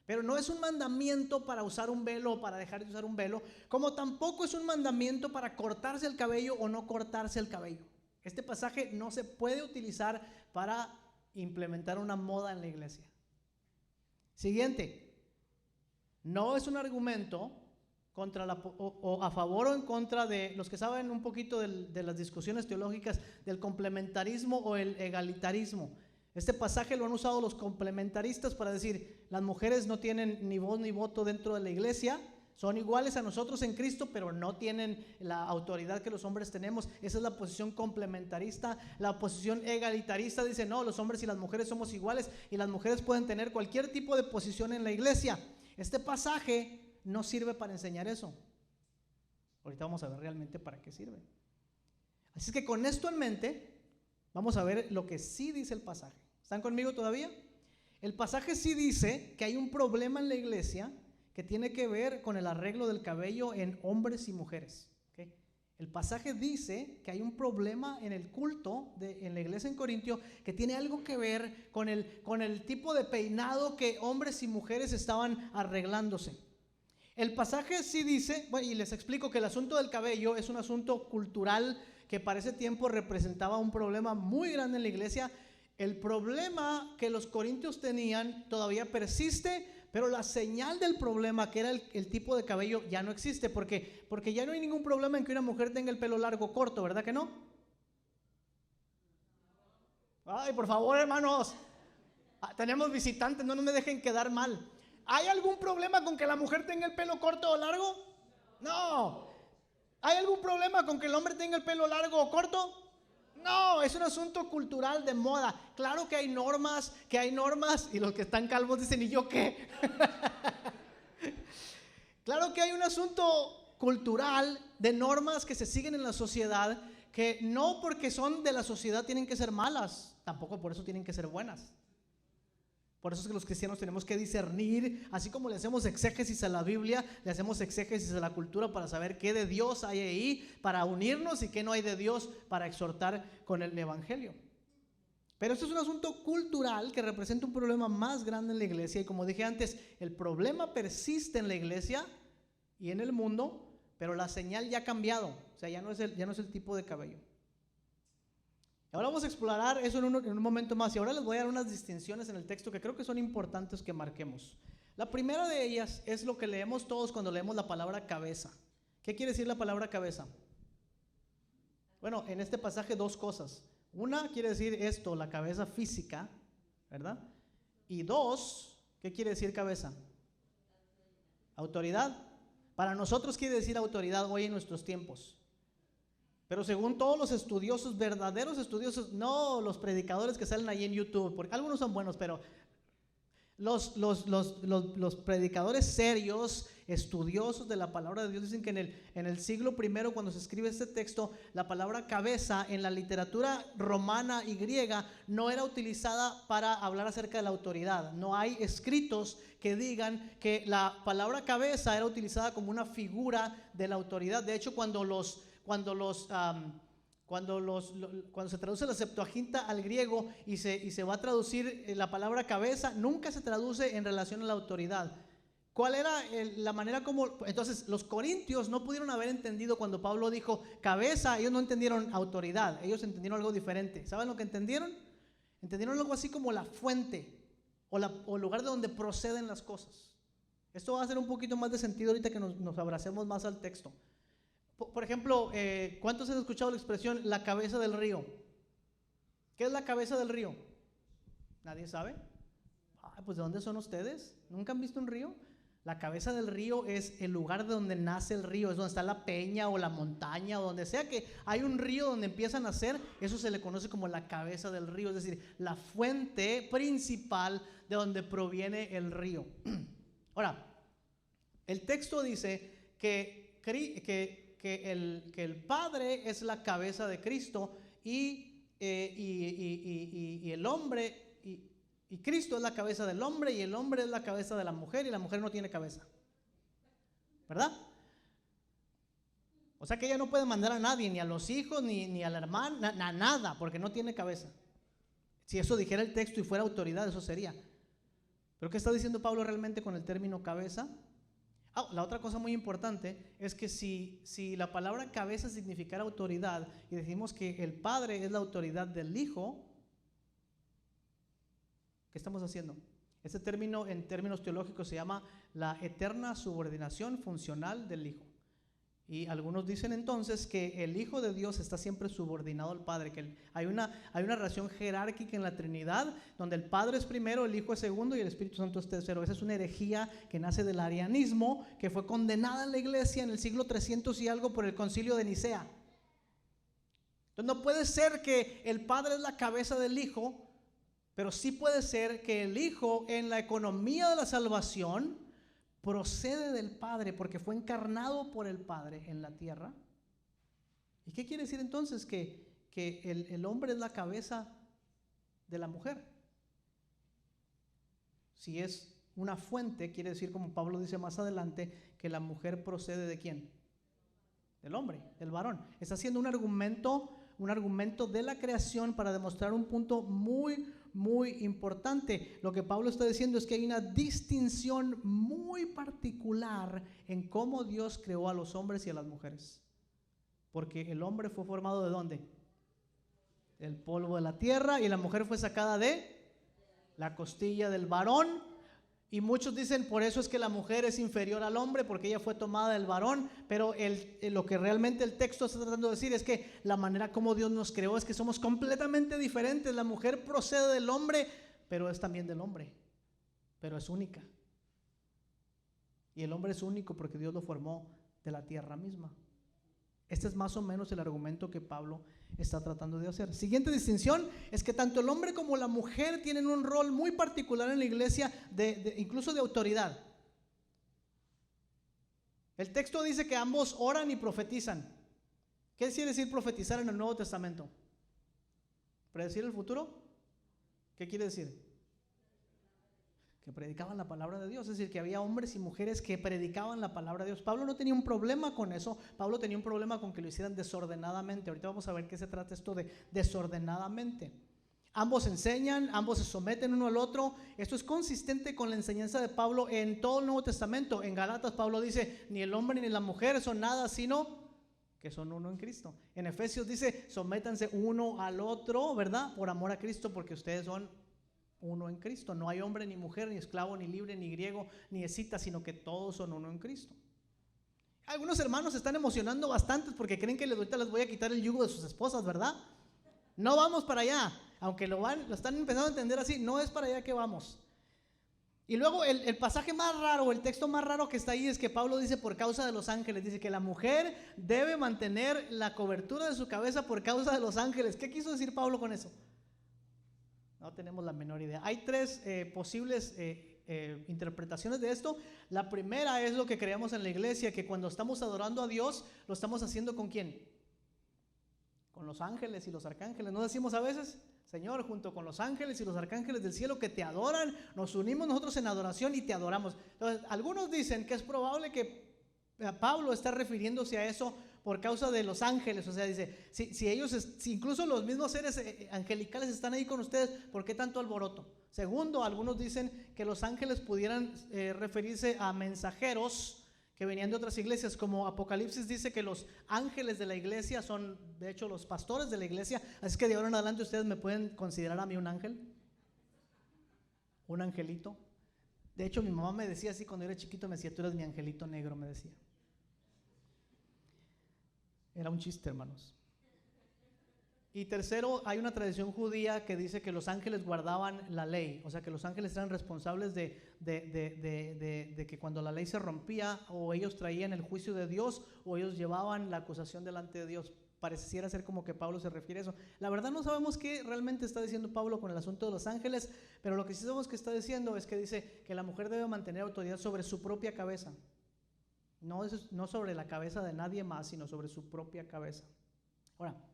Pero no es un mandamiento para usar un velo o para dejar de usar un velo, como tampoco es un mandamiento para cortarse el cabello o no cortarse el cabello. Este pasaje no se puede utilizar para implementar una moda en la iglesia. Siguiente, no es un argumento contra o a favor o en contra de los que saben un poquito de las discusiones teológicas del complementarismo o el egalitarismo. Este pasaje lo han usado los complementaristas para decir, las mujeres no tienen ni voz ni voto dentro de la iglesia, son iguales a nosotros en Cristo, pero no tienen la autoridad que los hombres tenemos. Esa es la posición complementarista. La posición egalitarista dice, no, los hombres y las mujeres somos iguales y las mujeres pueden tener cualquier tipo de posición en la iglesia. Este pasaje no sirve para enseñar eso. Ahorita vamos a ver realmente para qué sirve. Así es que con esto en mente, vamos a ver lo que sí dice el pasaje. ¿Están conmigo todavía? El pasaje sí dice que hay un problema en la iglesia que tiene que ver con el arreglo del cabello en hombres y mujeres. El pasaje dice que hay un problema en el culto en la iglesia en Corintio que tiene algo que ver con el tipo de peinado que hombres y mujeres estaban arreglándose. El pasaje sí dice, y les explico que el asunto del cabello es un asunto cultural que para ese tiempo representaba un problema muy grande en la iglesia. El problema que los corintios tenían todavía persiste, pero la señal del problema, que era el tipo de cabello, ya no existe. Porque ya no hay ningún problema en que una mujer tenga el pelo largo o corto, ¿verdad que no? Ay, por favor, hermanos, tenemos visitantes, no me dejen quedar mal. ¿Hay algún problema con que la mujer tenga el pelo corto o largo? No. ¿Hay algún problema con que el hombre tenga el pelo largo o corto? No, es un asunto cultural de moda. Claro que hay normas, y los que están calvos dicen, ¿y yo qué? Claro que hay un asunto cultural de normas que se siguen en la sociedad, que no porque son de la sociedad tienen que ser malas, tampoco por eso tienen que ser buenas. Por eso es que los cristianos tenemos que discernir, así como le hacemos exégesis a la Biblia, le hacemos exégesis a la cultura para saber qué de Dios hay ahí, para unirnos, y qué no hay de Dios para exhortar con el evangelio. Pero esto es un asunto cultural que representa un problema más grande en la iglesia, y como dije antes, el problema persiste en la iglesia y en el mundo, pero la señal ya ha cambiado, o sea, ya no es el tipo de cabello. Ahora vamos a explorar eso en un momento más, y ahora les voy a dar unas distinciones en el texto que creo que son importantes que marquemos. La primera de ellas es lo que leemos todos cuando leemos la palabra cabeza. ¿Qué quiere decir la palabra cabeza? Bueno, en este pasaje dos cosas. Una quiere decir esto, la cabeza física, ¿verdad? Y dos, ¿qué quiere decir cabeza? Autoridad. Para nosotros quiere decir autoridad hoy en nuestros tiempos. Pero según todos los estudiosos, verdaderos estudiosos, no los predicadores que salen ahí en YouTube, porque algunos son buenos, pero los predicadores serios, estudiosos de la palabra de Dios, dicen que en el siglo I, cuando se escribe este texto, la palabra cabeza en la literatura romana y griega no era utilizada para hablar acerca de la autoridad. No hay escritos que digan que la palabra cabeza era utilizada como una figura de la autoridad. De hecho, cuando se traduce la Septuaginta al griego y se va a traducir la palabra cabeza, nunca se traduce en relación a la autoridad. ¿Cuál era la manera como? Entonces los corintios no pudieron haber entendido cuando Pablo dijo cabeza, ellos no entendieron autoridad, ellos entendieron algo diferente. ¿Saben lo que entendieron? Entendieron algo así como la fuente o el lugar de donde proceden las cosas. Esto va a hacer un poquito más de sentido ahorita que nos abracemos más al texto. Por ejemplo, ¿cuántos han escuchado la expresión la cabeza del río? ¿Qué es la cabeza del río? ¿Nadie sabe? Pues ¿de dónde son ustedes? ¿Nunca han visto un río? La cabeza del río es el lugar de donde nace el río, es donde está la peña o la montaña o donde sea que hay un río donde empieza a nacer, eso se le conoce como la cabeza del río, es decir, la fuente principal de donde proviene el río. Ahora, el texto dice que el Padre es la cabeza de Cristo y el hombre, y Cristo es la cabeza del hombre, y el hombre es la cabeza de la mujer, y la mujer no tiene cabeza, ¿verdad? O sea que ella no puede mandar a nadie, ni a los hijos, ni a la hermana, nada, porque no tiene cabeza. Si eso dijera el texto y fuera autoridad, eso sería. ¿Pero qué está diciendo Pablo realmente con el término cabeza? La otra cosa muy importante es que si la palabra cabeza significara autoridad y decimos que el Padre es la autoridad del Hijo, ¿qué estamos haciendo? Este término en términos teológicos se llama la eterna subordinación funcional del Hijo. Y algunos dicen entonces que el Hijo de Dios está siempre subordinado al Padre, que hay una relación jerárquica en la Trinidad, donde el Padre es primero, el Hijo es segundo y el Espíritu Santo es tercero. Esa es una herejía que nace del arianismo, que fue condenada en la iglesia en el siglo 300 y algo por el concilio de Nicea. Entonces no puede ser que el Padre es la cabeza del Hijo, pero sí puede ser que el Hijo en la economía de la salvación procede del Padre porque fue encarnado por el Padre en la tierra. ¿Y qué quiere decir entonces? Que el hombre es la cabeza de la mujer. Si es una fuente, quiere decir, como Pablo dice más adelante, que la mujer procede ¿de quién? Del hombre, del varón. Está haciendo un argumento de la creación para demostrar un punto muy importante. Lo que Pablo está diciendo es que hay una distinción muy particular en cómo Dios creó a los hombres y a las mujeres. Porque el hombre fue formado ¿de dónde? Del polvo de la tierra, y la mujer fue sacada de la costilla del varón. Y muchos dicen por eso es que la mujer es inferior al hombre, porque ella fue tomada del varón. Pero lo que realmente el texto está tratando de decir es que la manera como Dios nos creó es que somos completamente diferentes. La mujer procede del hombre, pero es también del hombre, pero es única. Y el hombre es único porque Dios lo formó de la tierra misma. Este es más o menos el argumento que Pablo está tratando de hacer. Siguiente distinción es que tanto el hombre como la mujer tienen un rol muy particular en la iglesia, incluso de autoridad. El texto dice que ambos oran y profetizan. ¿Qué quiere decir profetizar en el Nuevo Testamento? ¿Predecir el futuro? ¿Qué quiere decir? Que predicaban la palabra de Dios, es decir, que había hombres y mujeres que predicaban la palabra de Dios. Pablo no tenía un problema con eso, Pablo tenía un problema con que lo hicieran desordenadamente. Ahorita vamos a ver qué se trata esto de desordenadamente. Ambos enseñan, ambos se someten uno al otro. Esto es consistente con la enseñanza de Pablo en todo el Nuevo Testamento. En Gálatas Pablo dice, ni el hombre ni la mujer son nada, sino que son uno en Cristo. En Efesios dice, sométanse uno al otro, ¿verdad? Por amor a Cristo, porque ustedes son uno en Cristo. No hay hombre ni mujer, ni esclavo, ni libre, ni griego, ni escita, sino que todos son uno en Cristo. Algunos hermanos se están emocionando bastante porque creen que ahorita les voy a quitar el yugo de sus esposas, ¿verdad? No vamos para allá, aunque lo están empezando a entender así, no es para allá que vamos. Y luego el pasaje más raro, el texto más raro que está ahí es que Pablo dice por causa de los ángeles, dice que la mujer debe mantener la cobertura de su cabeza por causa de los ángeles. ¿Qué quiso decir Pablo con eso? No tenemos la menor idea. Hay tres posibles interpretaciones de esto. La primera es lo que creemos en la iglesia, que cuando estamos adorando a Dios, lo estamos haciendo ¿con quién? Con los ángeles y los arcángeles. ¿No decimos a veces? Señor, junto con los ángeles y los arcángeles del cielo que te adoran, nos unimos nosotros en adoración y te adoramos. Entonces, algunos dicen que es probable que Pablo está refiriéndose a eso por causa de los ángeles. O sea, dice, si incluso los mismos seres angelicales están ahí con ustedes, ¿por qué tanto alboroto? Segundo, algunos dicen que los ángeles pudieran referirse a mensajeros que venían de otras iglesias, como Apocalipsis dice que los ángeles de la iglesia son de hecho los pastores de la iglesia, así que de ahora en adelante ustedes me pueden considerar a mí un ángel, un angelito. De hecho mi mamá me decía así cuando era chiquito, me decía, tú eres mi angelito negro, me decía. Era un chiste, hermanos. Y tercero, hay una tradición judía que dice que los ángeles guardaban la ley, o sea que los ángeles eran responsables de que cuando la ley se rompía, o ellos traían el juicio de Dios, o ellos llevaban la acusación delante de Dios. Pareciera ser como que Pablo se refiere a eso. La verdad no sabemos qué realmente está diciendo Pablo con el asunto de los ángeles, pero lo que sí sabemos que está diciendo es que dice que la mujer debe mantener autoridad sobre su propia cabeza. No sobre la cabeza de nadie más, sino sobre su propia cabeza. Ahora,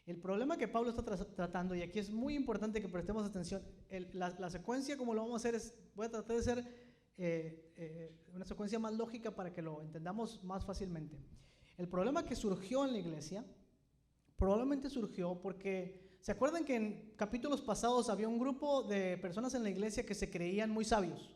el problema que Pablo está tratando, y aquí es muy importante que prestemos atención, la secuencia como lo vamos a hacer voy a tratar de ser una secuencia más lógica para que lo entendamos más fácilmente. El problema que surgió en la iglesia, probablemente surgió porque, ¿se acuerdan que en capítulos pasados había un grupo de personas en la iglesia que se creían muy sabios?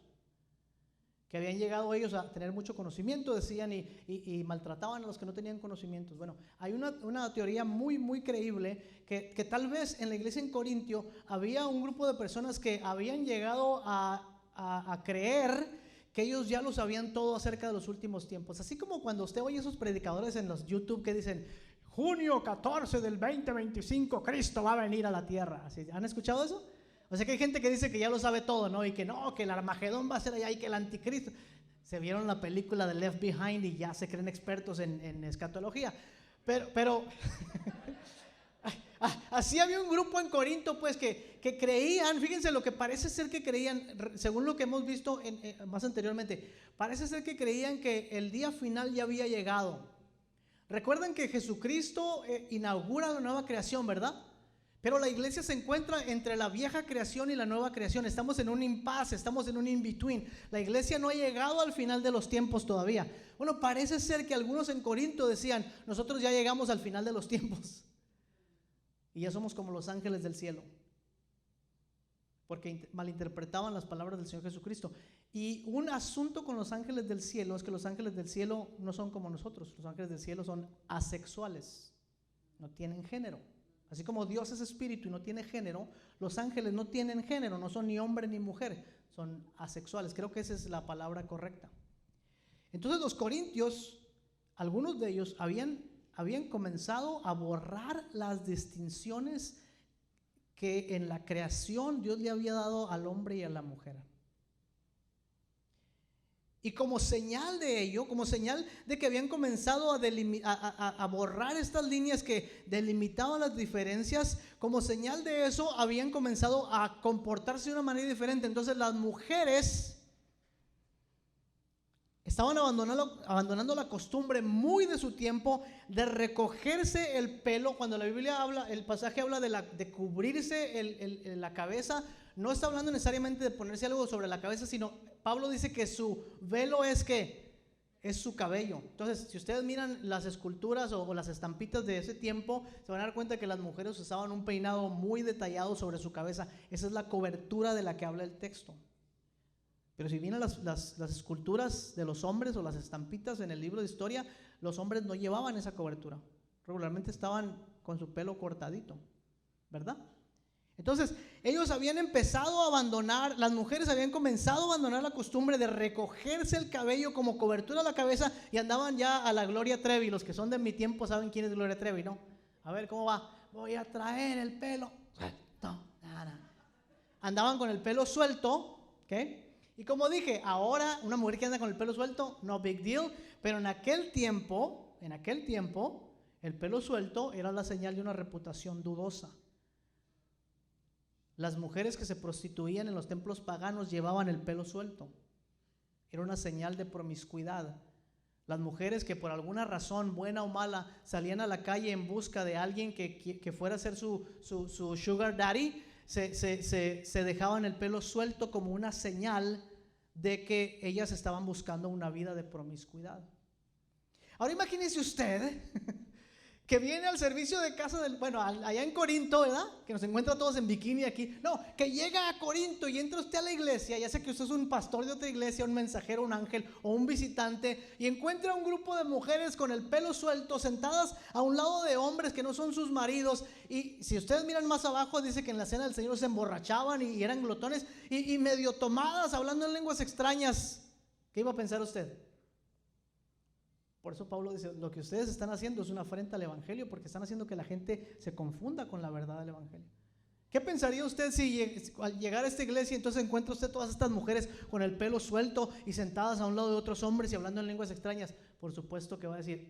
Que habían llegado ellos a tener mucho conocimiento, decían, y maltrataban a los que no tenían conocimientos. Bueno, hay una teoría muy, muy creíble que tal vez en la iglesia en Corintio había un grupo de personas que habían llegado a creer que ellos ya lo sabían todo acerca de los últimos tiempos. Así como cuando usted oye esos predicadores en los YouTube que dicen, junio 14 del 2025, Cristo va a venir a la tierra. ¿Sí? ¿Han escuchado eso? O sea que hay gente que dice que ya lo sabe todo, ¿no? Y que no, que el Armagedón va a ser allá y que el anticristo. Se vieron la película de Left Behind y ya se creen expertos en escatología. Pero así había un grupo en Corinto, pues, que creían, fíjense lo que parece ser que creían, según lo que hemos visto más anteriormente, parece ser que creían que el día final ya había llegado. Recuerdan que Jesucristo inaugura la nueva creación, ¿verdad? Pero la iglesia se encuentra entre la vieja creación y la nueva creación. Estamos en un impasse, estamos en un in-between. La iglesia no ha llegado al final de los tiempos todavía. Bueno, parece ser que algunos en Corinto decían, nosotros ya llegamos al final de los tiempos. Y ya somos como los ángeles del cielo. Porque malinterpretaban las palabras del Señor Jesucristo. Y un asunto con los ángeles del cielo es que los ángeles del cielo no son como nosotros. Los ángeles del cielo son asexuales. No tienen género. Así como Dios es espíritu y no tiene género, los ángeles no tienen género, no son ni hombre ni mujer, son asexuales. Creo que esa es la palabra correcta. Entonces los corintios, algunos de ellos habían comenzado a borrar las distinciones que en la creación Dios le había dado al hombre y a la mujer. Y como señal de ello, como señal de que habían comenzado a borrar estas líneas que delimitaban las diferencias, como señal de eso habían comenzado a comportarse de una manera diferente. Entonces las mujeres estaban abandonando la costumbre muy de su tiempo de recogerse el pelo. Cuando la Biblia habla, el pasaje habla de cubrirse la cabeza, no está hablando necesariamente de ponerse algo sobre la cabeza, sino Pablo dice que su velo es su cabello. Entonces, si ustedes miran las esculturas o las estampitas de ese tiempo, se van a dar cuenta que las mujeres usaban un peinado muy detallado sobre su cabeza. Esa es la cobertura de la que habla el texto. Pero si vienen las esculturas de los hombres o las estampitas en el libro de historia, los hombres no llevaban esa cobertura. Regularmente estaban con su pelo cortadito, ¿verdad? Entonces, ellos habían empezado a abandonar, las mujeres habían comenzado a abandonar la costumbre de recogerse el cabello como cobertura a la cabeza y andaban ya a la Gloria Trevi. Los que son de mi tiempo saben quién es Gloria Trevi, ¿no? A ver, ¿cómo va? Voy a traer el pelo suelto. Andaban con el pelo suelto, ¿ok? Y como dije, ahora una mujer que anda con el pelo suelto, no big deal, pero en aquel tiempo, el pelo suelto era la señal de una reputación dudosa. Las mujeres que se prostituían en los templos paganos llevaban el pelo suelto. Era una señal de promiscuidad. Las mujeres que por alguna razón, buena o mala, salían a la calle en busca de alguien que fuera a ser su sugar daddy, se dejaban el pelo suelto como una señal de que ellas estaban buscando una vida de promiscuidad. Ahora imagínese usted que viene al servicio de casa allá en Corinto, ¿verdad? Que nos encuentra todos en bikini aquí. No, que llega a Corinto y entra usted a la iglesia, ya sea que usted es un pastor de otra iglesia, un mensajero, un ángel o un visitante, y encuentra un grupo de mujeres con el pelo suelto, sentadas a un lado de hombres que no son sus maridos. Y si ustedes miran más abajo, dice que en la cena del Señor se emborrachaban y eran glotones y medio tomadas, hablando en lenguas extrañas. ¿Qué iba a pensar usted? Por eso Pablo dice, lo que ustedes están haciendo es una afrenta al evangelio, porque están haciendo que la gente se confunda con la verdad del evangelio. ¿Qué pensaría usted si al llegar a esta iglesia entonces encuentra usted todas estas mujeres con el pelo suelto y sentadas a un lado de otros hombres y hablando en lenguas extrañas? Por supuesto que va a decir,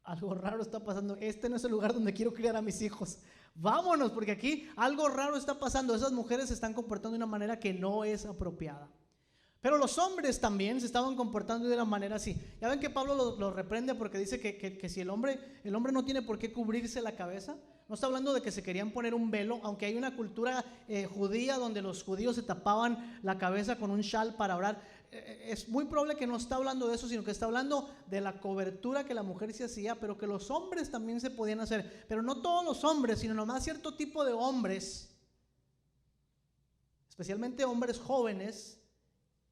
algo raro está pasando, este no es el lugar donde quiero criar a mis hijos. Vámonos, porque aquí algo raro está pasando. Esas mujeres se están comportando de una manera que no es apropiada. Pero los hombres también se estaban comportando de una manera así. Ya ven que Pablo lo reprende porque dice que si el hombre no tiene por qué cubrirse la cabeza. No está hablando de que se querían poner un velo, aunque hay una cultura judía donde los judíos se tapaban la cabeza con un shal para orar. Es muy probable que no está hablando de eso, sino que está hablando de la cobertura que la mujer se hacía, pero que los hombres también se podían hacer. Pero no todos los hombres, sino nomás cierto tipo de hombres, especialmente hombres jóvenes,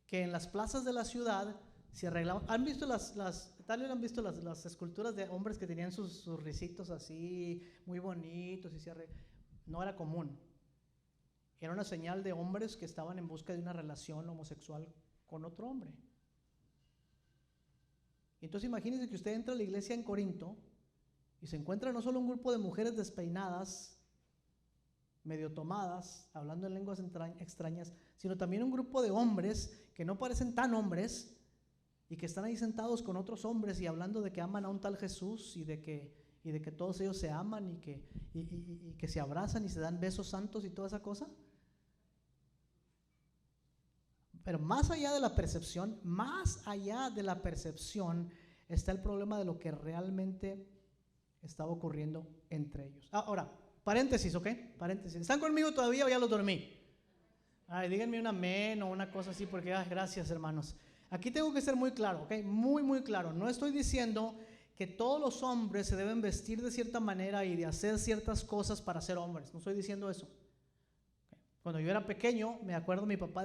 que en las plazas de la ciudad se arreglaban. ¿Han visto tal vez han visto las esculturas de hombres que tenían sus risitos así, muy bonitos y no era común. Era una señal de hombres que estaban en busca de una relación homosexual con otro hombre. Entonces imagínense que usted entra a la iglesia en Corinto y se encuentra no solo un grupo de mujeres despeinadas, medio tomadas, hablando en lenguas extrañas, sino también un grupo de hombres que no parecen tan hombres y que están ahí sentados con otros hombres y hablando de que aman a un tal Jesús y de que todos ellos se aman y que se abrazan y se dan besos santos y toda esa cosa. Pero más allá de la percepción está el problema de lo que realmente estaba ocurriendo entre ellos. Ahora, paréntesis, ¿ok? Paréntesis. ¿Están conmigo todavía o ya los dormí? Ay, díganme un amén o una cosa así, porque gracias, hermanos. Aquí tengo que ser muy claro, ¿ok? Muy, muy claro. No estoy diciendo que todos los hombres se deben vestir de cierta manera y de hacer ciertas cosas para ser hombres. No estoy diciendo eso. Cuando yo era pequeño, me acuerdo mi papá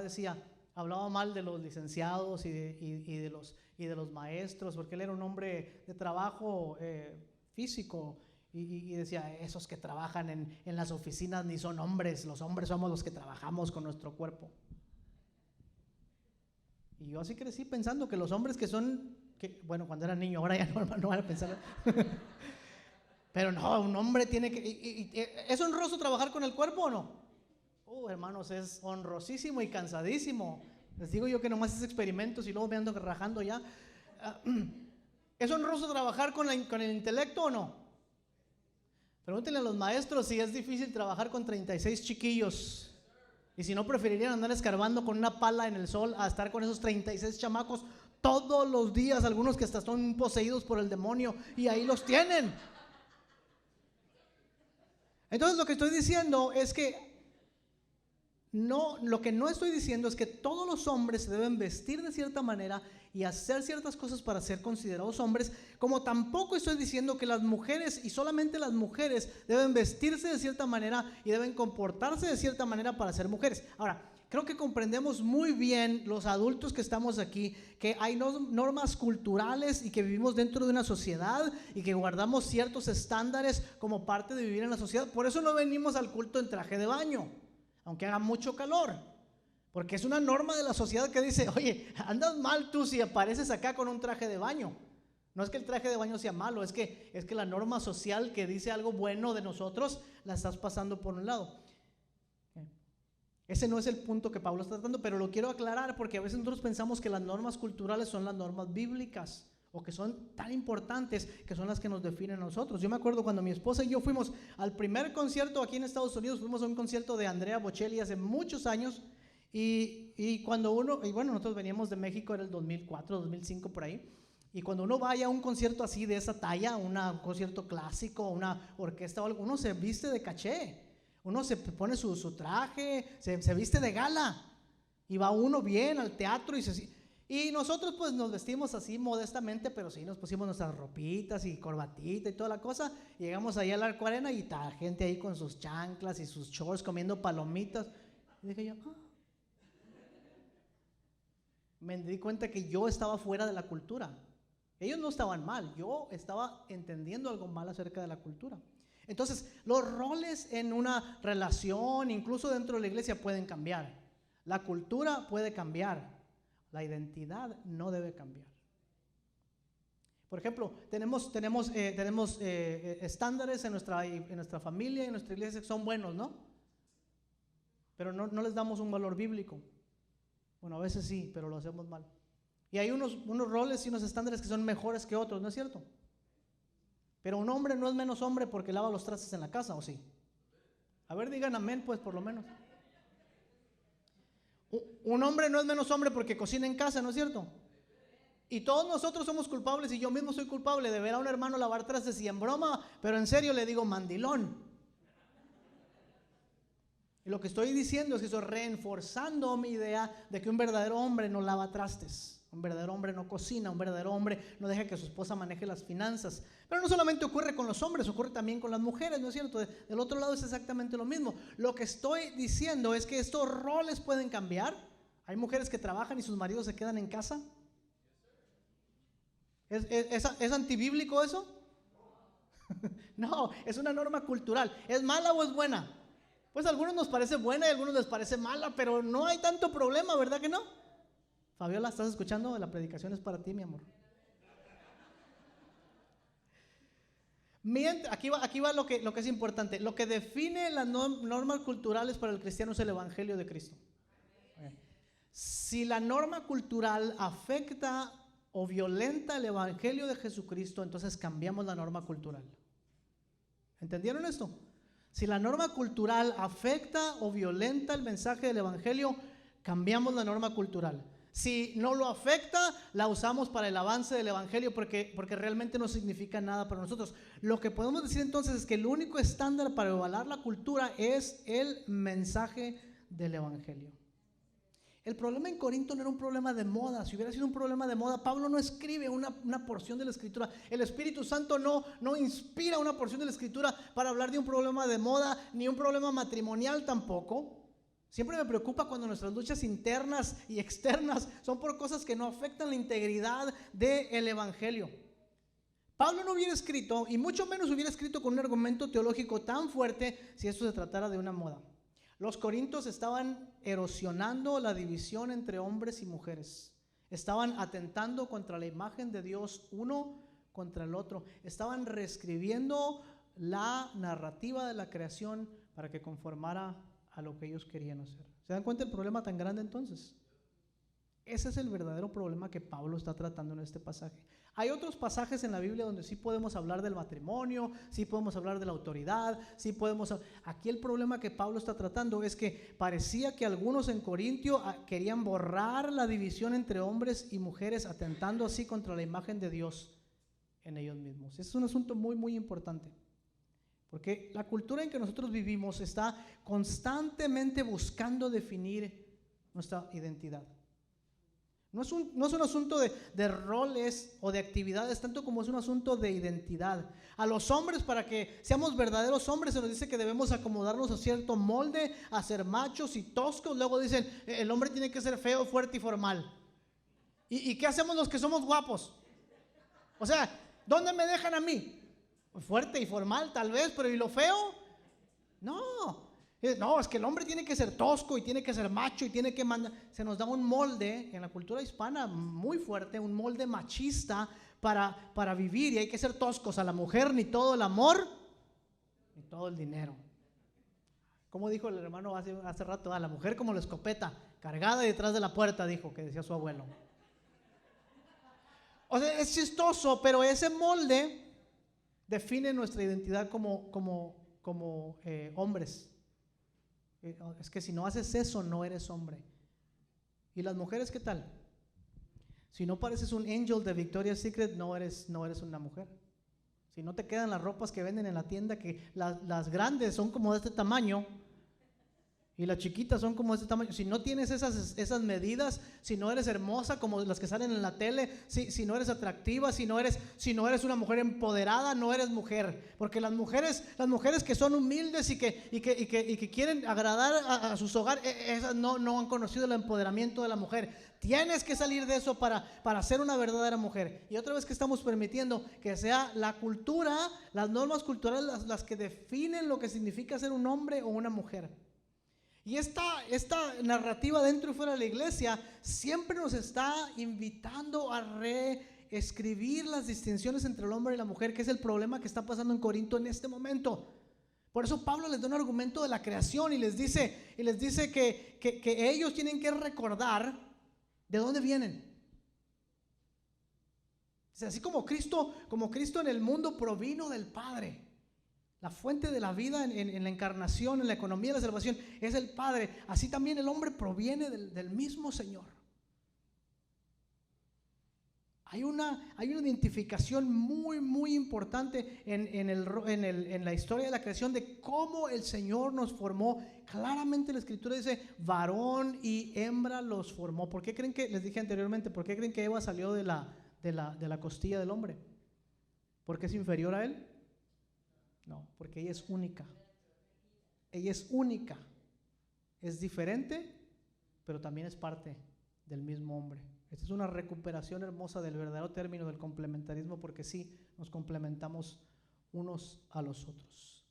hablaba mal de los licenciados y de los maestros, porque él era un hombre de trabajo físico. Y decía, esos que trabajan en las oficinas ni son hombres, los hombres somos los que trabajamos con nuestro cuerpo. Y yo así crecí pensando que los hombres cuando era niño, ahora ya no van a pensar. Pero no, un hombre tiene que... ¿Es honroso trabajar con el cuerpo o no? Hermanos, es honrosísimo y cansadísimo. Les digo yo que nomás es experimentos y luego me ando rajando ya. ¿Es honroso trabajar con el intelecto o no? Pregúntenle a los maestros si es difícil trabajar con 36 chiquillos. Y si no, preferirían andar escarbando con una pala en el sol a estar con esos 36 chamacos todos los días, algunos que hasta son poseídos por el demonio, y ahí los tienen. Entonces lo que estoy diciendo es que lo que no estoy diciendo es que todos los hombres se deben vestir de cierta manera y hacer ciertas cosas para ser considerados hombres, como tampoco estoy diciendo que las mujeres y solamente las mujeres deben vestirse de cierta manera y deben comportarse de cierta manera para ser mujeres. Ahora, creo que comprendemos muy bien los adultos que estamos aquí que hay normas culturales y que vivimos dentro de una sociedad y que guardamos ciertos estándares como parte de vivir en la sociedad. Por eso no venimos al culto en traje de baño, aunque haga mucho calor, porque es una norma de la sociedad que dice, oye, andas mal tú si apareces acá con un traje de baño. No es que el traje de baño sea malo, es que la norma social que dice algo bueno de nosotros la estás pasando por un lado. Ese no es el punto que Pablo está tratando, pero lo quiero aclarar porque a veces nosotros pensamos que las normas culturales son las normas bíblicas o que son tan importantes que son las que nos definen a nosotros. Yo me acuerdo cuando mi esposa y yo fuimos al primer concierto aquí en Estados Unidos, fuimos a un concierto de Andrea Bocelli hace muchos años y cuando nosotros veníamos de México, era el 2004, 2005 por ahí, y cuando uno vaya a un concierto así de esa talla, un concierto clásico, una orquesta o algo, uno se viste de caché, uno se pone su traje, se viste de gala y va uno bien al teatro y nosotros pues nos vestimos así modestamente, pero sí nos pusimos nuestras ropitas y corbatita y toda la cosa. Y llegamos ahí al Arco Arena y está gente ahí con sus chanclas y sus shorts comiendo palomitas. Y dije yo, me di cuenta que yo estaba fuera de la cultura. Ellos no estaban mal, yo estaba entendiendo algo mal acerca de la cultura. Entonces, los roles en una relación, incluso dentro de la iglesia, pueden cambiar. La cultura puede cambiar. La identidad no debe cambiar. Por ejemplo, tenemos estándares en nuestra familia y en nuestra iglesia que son buenos, ¿no? Pero no les damos un valor bíblico. Bueno, a veces sí, pero lo hacemos mal. Y hay unos roles y unos estándares que son mejores que otros, ¿no es cierto? Pero un hombre no es menos hombre porque lava los trastes en la casa, ¿o sí? A ver, digan amén, pues, por lo menos. Un hombre no es menos hombre porque cocina en casa, ¿no es cierto? Y todos nosotros somos culpables y yo mismo soy culpable de ver a un hermano lavar trastes y en broma, pero en serio le digo mandilón. Y lo que estoy diciendo es que estoy reforzando mi idea de que un verdadero hombre no lava trastes. Un verdadero hombre no cocina, un verdadero hombre no deja que su esposa maneje las finanzas. Pero no solamente ocurre con los hombres, ocurre también con las mujeres, ¿no es cierto? Del otro lado es exactamente lo mismo. Lo que estoy diciendo es que estos roles pueden cambiar. Hay mujeres que trabajan y sus maridos se quedan en casa. ¿Es antibíblico eso? No, es una norma cultural. ¿Es mala o es buena? Pues a algunos nos parece buena y a algunos les parece mala, pero no hay tanto problema, ¿verdad que no? Fabiola, ¿estás escuchando? La predicación es para ti, mi amor. Aquí va lo que es importante. Lo que define las normas culturales para el cristiano es el Evangelio de Cristo. Si la norma cultural afecta o violenta el Evangelio de Jesucristo, entonces cambiamos la norma cultural. ¿Entendieron esto? Si la norma cultural afecta o violenta el mensaje del Evangelio, cambiamos la norma cultural. Si no lo afecta, la usamos para el avance del Evangelio porque realmente no significa nada para nosotros. Lo que podemos decir entonces es que el único estándar para evaluar la cultura es el mensaje del Evangelio. El problema en Corinto no era un problema de moda. Si hubiera sido un problema de moda, Pablo no escribe una porción de la Escritura. El Espíritu Santo no inspira una porción de la Escritura para hablar de un problema de moda, ni un problema matrimonial tampoco. Siempre me preocupa cuando nuestras luchas internas y externas son por cosas que no afectan la integridad del Evangelio. Pablo no hubiera escrito, y mucho menos hubiera escrito con un argumento teológico tan fuerte si esto se tratara de una moda. Los corintios estaban erosionando la división entre hombres y mujeres. Estaban atentando contra la imagen de Dios uno contra el otro. Estaban reescribiendo la narrativa de la creación para que conformara a lo que ellos querían hacer. ¿Se dan cuenta del problema tan grande entonces? Ese es el verdadero problema que Pablo está tratando en este pasaje. Hay otros pasajes en la Biblia donde sí podemos hablar del matrimonio, sí podemos hablar de la autoridad, sí podemos. Aquí el problema que Pablo está tratando es que parecía que algunos en Corintio querían borrar la división entre hombres y mujeres, atentando así contra la imagen de Dios en ellos mismos. Ese es un asunto muy, muy importante. Porque la cultura en que nosotros vivimos está constantemente buscando definir nuestra identidad. No es un asunto de roles o de actividades, tanto como es un asunto de identidad. A los hombres, para que seamos verdaderos hombres, se nos dice que debemos acomodarnos a cierto molde, a ser machos y toscos. Luego dicen, el hombre tiene que ser feo, fuerte y formal. ¿Y qué hacemos los que somos guapos? O sea, ¿dónde me dejan a mí? Fuerte y formal tal vez, pero ¿y lo feo? No, es que el hombre tiene que ser tosco y tiene que ser macho y tiene que mandar. Se nos da un molde en la cultura hispana muy fuerte, un molde machista para vivir, y hay que ser toscos. A la mujer ni todo el amor ni todo el dinero. Como dijo el hermano hace rato, a la mujer como la escopeta, cargada detrás de la puerta, dijo, que decía su abuelo. O sea, es chistoso, pero ese molde define nuestra identidad como hombres. Es que si no haces eso, no eres hombre. ¿Y las mujeres qué tal? Si no pareces un angel de Victoria's Secret, no eres una mujer. Si no te quedan las ropas que venden en la tienda, que las grandes son como de este tamaño y las chiquitas son como de este tamaño. Si no tienes esas medidas, si no eres hermosa como las que salen en la tele, si no eres atractiva, si no eres una mujer empoderada, no eres mujer. Porque las mujeres que son humildes y que quieren agradar a sus hogares, esas no han conocido el empoderamiento de la mujer. Tienes que salir de eso para ser una verdadera mujer. Y otra vez que estamos permitiendo que sea la cultura, las normas culturales las que definen lo que significa ser un hombre o una mujer. Y esta narrativa dentro y fuera de la iglesia siempre nos está invitando a reescribir las distinciones entre el hombre y la mujer, que es el problema que está pasando en Corinto en este momento. Por eso Pablo les da un argumento de la creación y les dice que ellos tienen que recordar de dónde vienen. O sea, así como Cristo en el mundo provino del Padre. La fuente de la vida en la encarnación, en la economía de la salvación, es el Padre. Así también el hombre proviene del mismo Señor. Hay una identificación muy, muy importante en la historia de la creación de cómo el Señor nos formó. Claramente la Escritura dice, varón y hembra los formó. ¿Por qué creen que, les dije anteriormente, por qué creen que Eva salió de la costilla del hombre? ¿Porque es inferior a él? No, porque ella es única. Ella es única. Es diferente, pero también es parte del mismo hombre. Esta es una recuperación hermosa del verdadero término del complementarismo, porque sí, nos complementamos unos a los otros.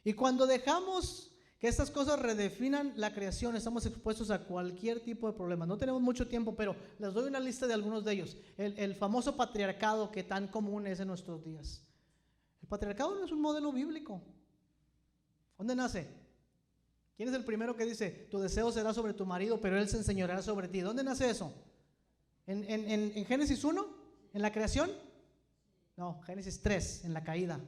Y cuando dejamos que estas cosas redefinan la creación, estamos expuestos a cualquier tipo de problema. No tenemos mucho tiempo, pero les doy una lista de algunos de ellos. El famoso patriarcado que tan común es en nuestros días. El patriarcado no es un modelo bíblico. ¿Dónde nace? ¿Quién es el primero que dice, tu deseo será sobre tu marido, pero él se enseñoreará sobre ti? ¿Dónde nace eso? ¿En Génesis 1? ¿En la creación? No, Génesis 3, en la caída.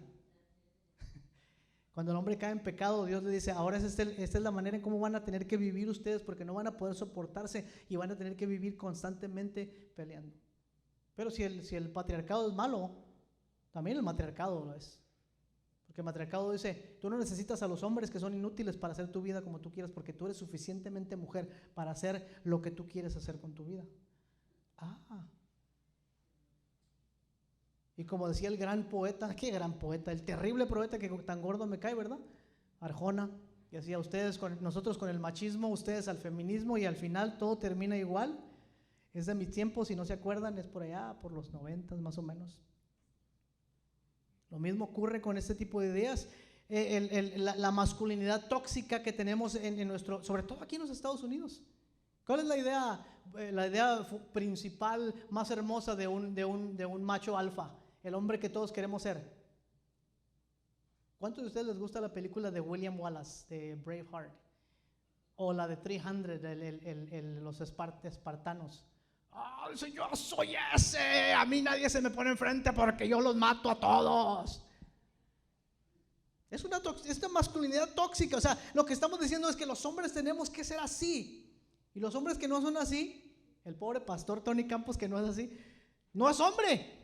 Cuando el hombre cae en pecado, Dios le dice, ahora esta es la manera en cómo van a tener que vivir ustedes, porque no van a poder soportarse y van a tener que vivir constantemente peleando. Pero si el patriarcado es malo, también el matriarcado lo es. Porque el matriarcado dice, tú no necesitas a los hombres que son inútiles para hacer tu vida como tú quieras, porque tú eres suficientemente mujer para hacer lo que tú quieres hacer con tu vida. Y como decía el gran poeta, ¿qué gran poeta? El terrible poeta que tan gordo me cae, ¿verdad? Arjona, que decía, nosotros con el machismo, ustedes al feminismo, y al final todo termina igual. Es de mis tiempos, si no se acuerdan, es por allá, por los 90 más o menos. Lo mismo ocurre con este tipo de ideas. La masculinidad tóxica que tenemos en nuestro, sobre todo aquí en los Estados Unidos. ¿Cuál es la idea principal más hermosa de un macho alfa? El hombre que todos queremos ser. ¿Cuántos de ustedes les gusta la película de William Wallace, de Braveheart? O la de 300, los espartanos. Oh, si yo soy ese, a mí nadie se me pone enfrente porque yo los mato a todos. Es una masculinidad tóxica. O sea, lo que estamos diciendo es que los hombres tenemos que ser así. Y los hombres que no son así, el pobre pastor Tony Campos que no es así, no es hombre.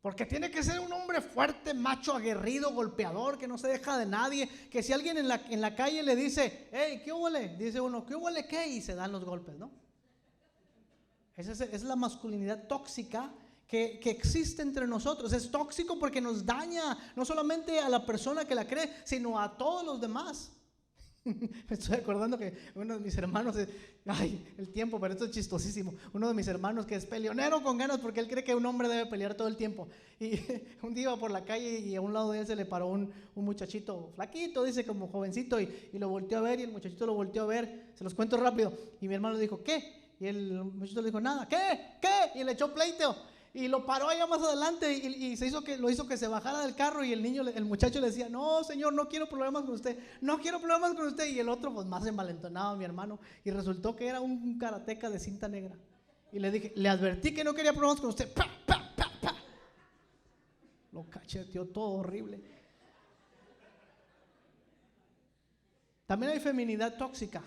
Porque tiene que ser un hombre fuerte, macho, aguerrido, golpeador, que no se deja de nadie. Que si alguien en la calle le dice, hey, ¿qué huele? Dice uno, ¿qué huele qué? Y se dan los golpes, ¿no? Esa es la masculinidad tóxica que existe entre nosotros. Es tóxico porque nos daña no solamente a la persona que la cree, sino a todos los demás. Me estoy acordando que uno de mis hermanos, el tiempo, pero esto es chistosísimo. Uno de mis hermanos que es peleonero con ganas porque él cree que un hombre debe pelear todo el tiempo. Y un día iba por la calle y a un lado de él se le paró un muchachito flaquito, dice como jovencito, y lo volteó a ver, y el muchachito lo volteó a ver. Se los cuento rápido. Y mi hermano le dijo, ¿qué? Y el muchachito le dijo, nada. ¿Qué? Y le echó pleito. Y lo paró allá más adelante y lo hizo que se bajara del carro. Y el muchacho le decía, no señor, no quiero problemas con usted, no quiero problemas con usted. Y el otro pues más envalentonado, mi hermano, y resultó que era un karateca de cinta negra. Y le advertí que no quería problemas con usted. ¡Pa, pa, pa, pa! Lo cacheteó todo horrible. También hay feminidad tóxica.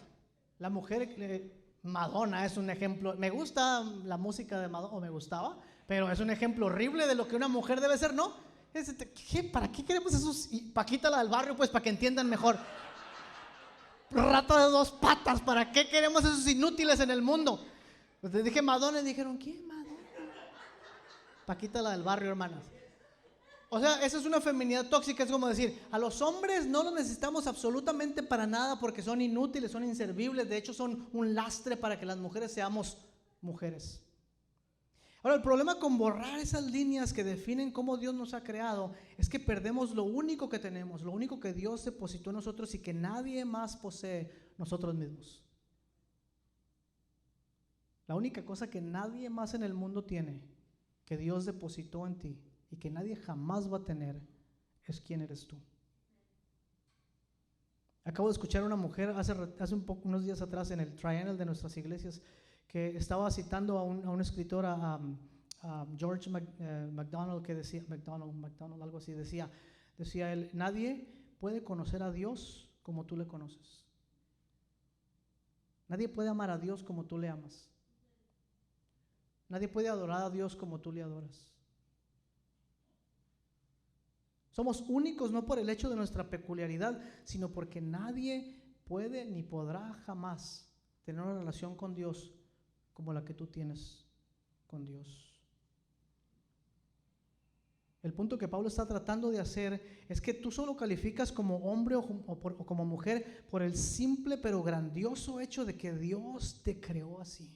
La mujer, Madonna es un ejemplo. Me gusta la música de Madonna, o me gustaba, pero es un ejemplo horrible de lo que una mujer debe ser, ¿no? ¿Para qué queremos esos? Paquita, la del barrio, pues para que entiendan mejor. Rata de dos patas, ¿para qué queremos esos inútiles en el mundo? Pues les dije Madonna y dijeron, ¿quién Madonna? Paquita, la del barrio, hermanas. O sea, esa es una feminidad tóxica. Es como decir, a los hombres no los necesitamos absolutamente para nada porque son inútiles, son inservibles. De hecho, son un lastre para que las mujeres seamos mujeres. Ahora, el problema con borrar esas líneas que definen cómo Dios nos ha creado es que perdemos lo único que tenemos, lo único que Dios depositó en nosotros y que nadie más posee, nosotros mismos. La única cosa que nadie más en el mundo tiene, que Dios depositó en ti y que nadie jamás va a tener, es quién eres tú. Acabo de escuchar a una mujer hace unos días atrás en el Triangle de nuestras iglesias, que estaba citando a un escritor, a George MacDonald, que decía, MacDonald, algo así, decía él, nadie puede conocer a Dios como tú le conoces. Nadie puede amar a Dios como tú le amas. Nadie puede adorar a Dios como tú le adoras. Somos únicos no por el hecho de nuestra peculiaridad, sino porque nadie puede ni podrá jamás tener una relación con Dios como la que tú tienes con Dios. El punto que Pablo está tratando de hacer es que tú solo calificas como hombre o como mujer por el simple pero grandioso hecho de que Dios te creó así.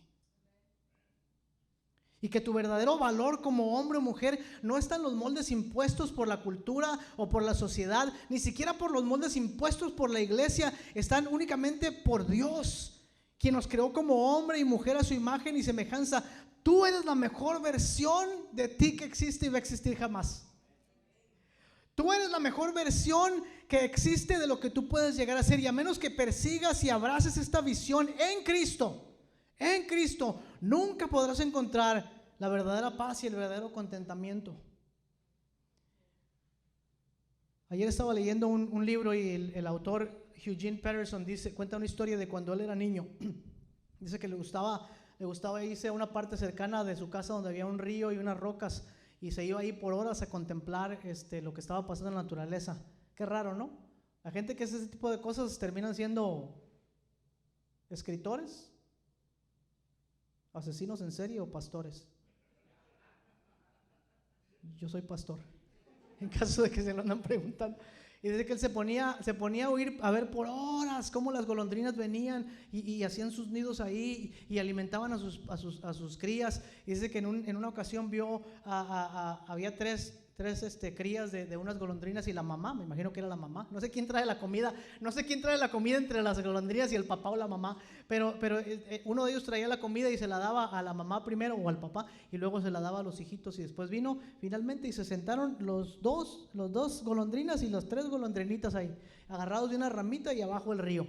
Y que tu verdadero valor como hombre o mujer no está en los moldes impuestos por la cultura o por la sociedad, ni siquiera por los moldes impuestos por la iglesia, están únicamente por Dios, quien nos creó como hombre y mujer a su imagen y semejanza. Tú eres la mejor versión de ti que existe y va a existir jamás. Tú eres la mejor versión que existe de lo que tú puedes llegar a ser, y a menos que persigas y abraces esta visión en Cristo, nunca podrás encontrar la verdadera paz y el verdadero contentamiento. Ayer estaba leyendo un libro y el autor Eugene Peterson cuenta una historia de cuando él era niño. Dice que le gustaba irse a una parte cercana de su casa donde había un río y unas rocas, y se iba ahí por horas a contemplar lo que estaba pasando en la naturaleza. Qué raro, ¿no? La gente que hace ese tipo de cosas terminan siendo escritores, asesinos en serie o pastores. Yo soy pastor, en caso de que se lo andan preguntando. Y dice que él se ponía a oír, a ver por horas cómo las golondrinas venían y hacían sus nidos ahí y alimentaban a sus crías. Y dice que en una ocasión vio había tres crías de unas golondrinas y la mamá, me imagino que era la mamá. No sé quién trae la comida entre las golondrinas y el papá o la mamá, pero uno de ellos traía la comida y se la daba a la mamá primero o al papá, y luego se la daba a los hijitos, y después vino finalmente y se sentaron los dos golondrinas y las tres golondrinitas ahí, agarrados de una ramita y abajo el río.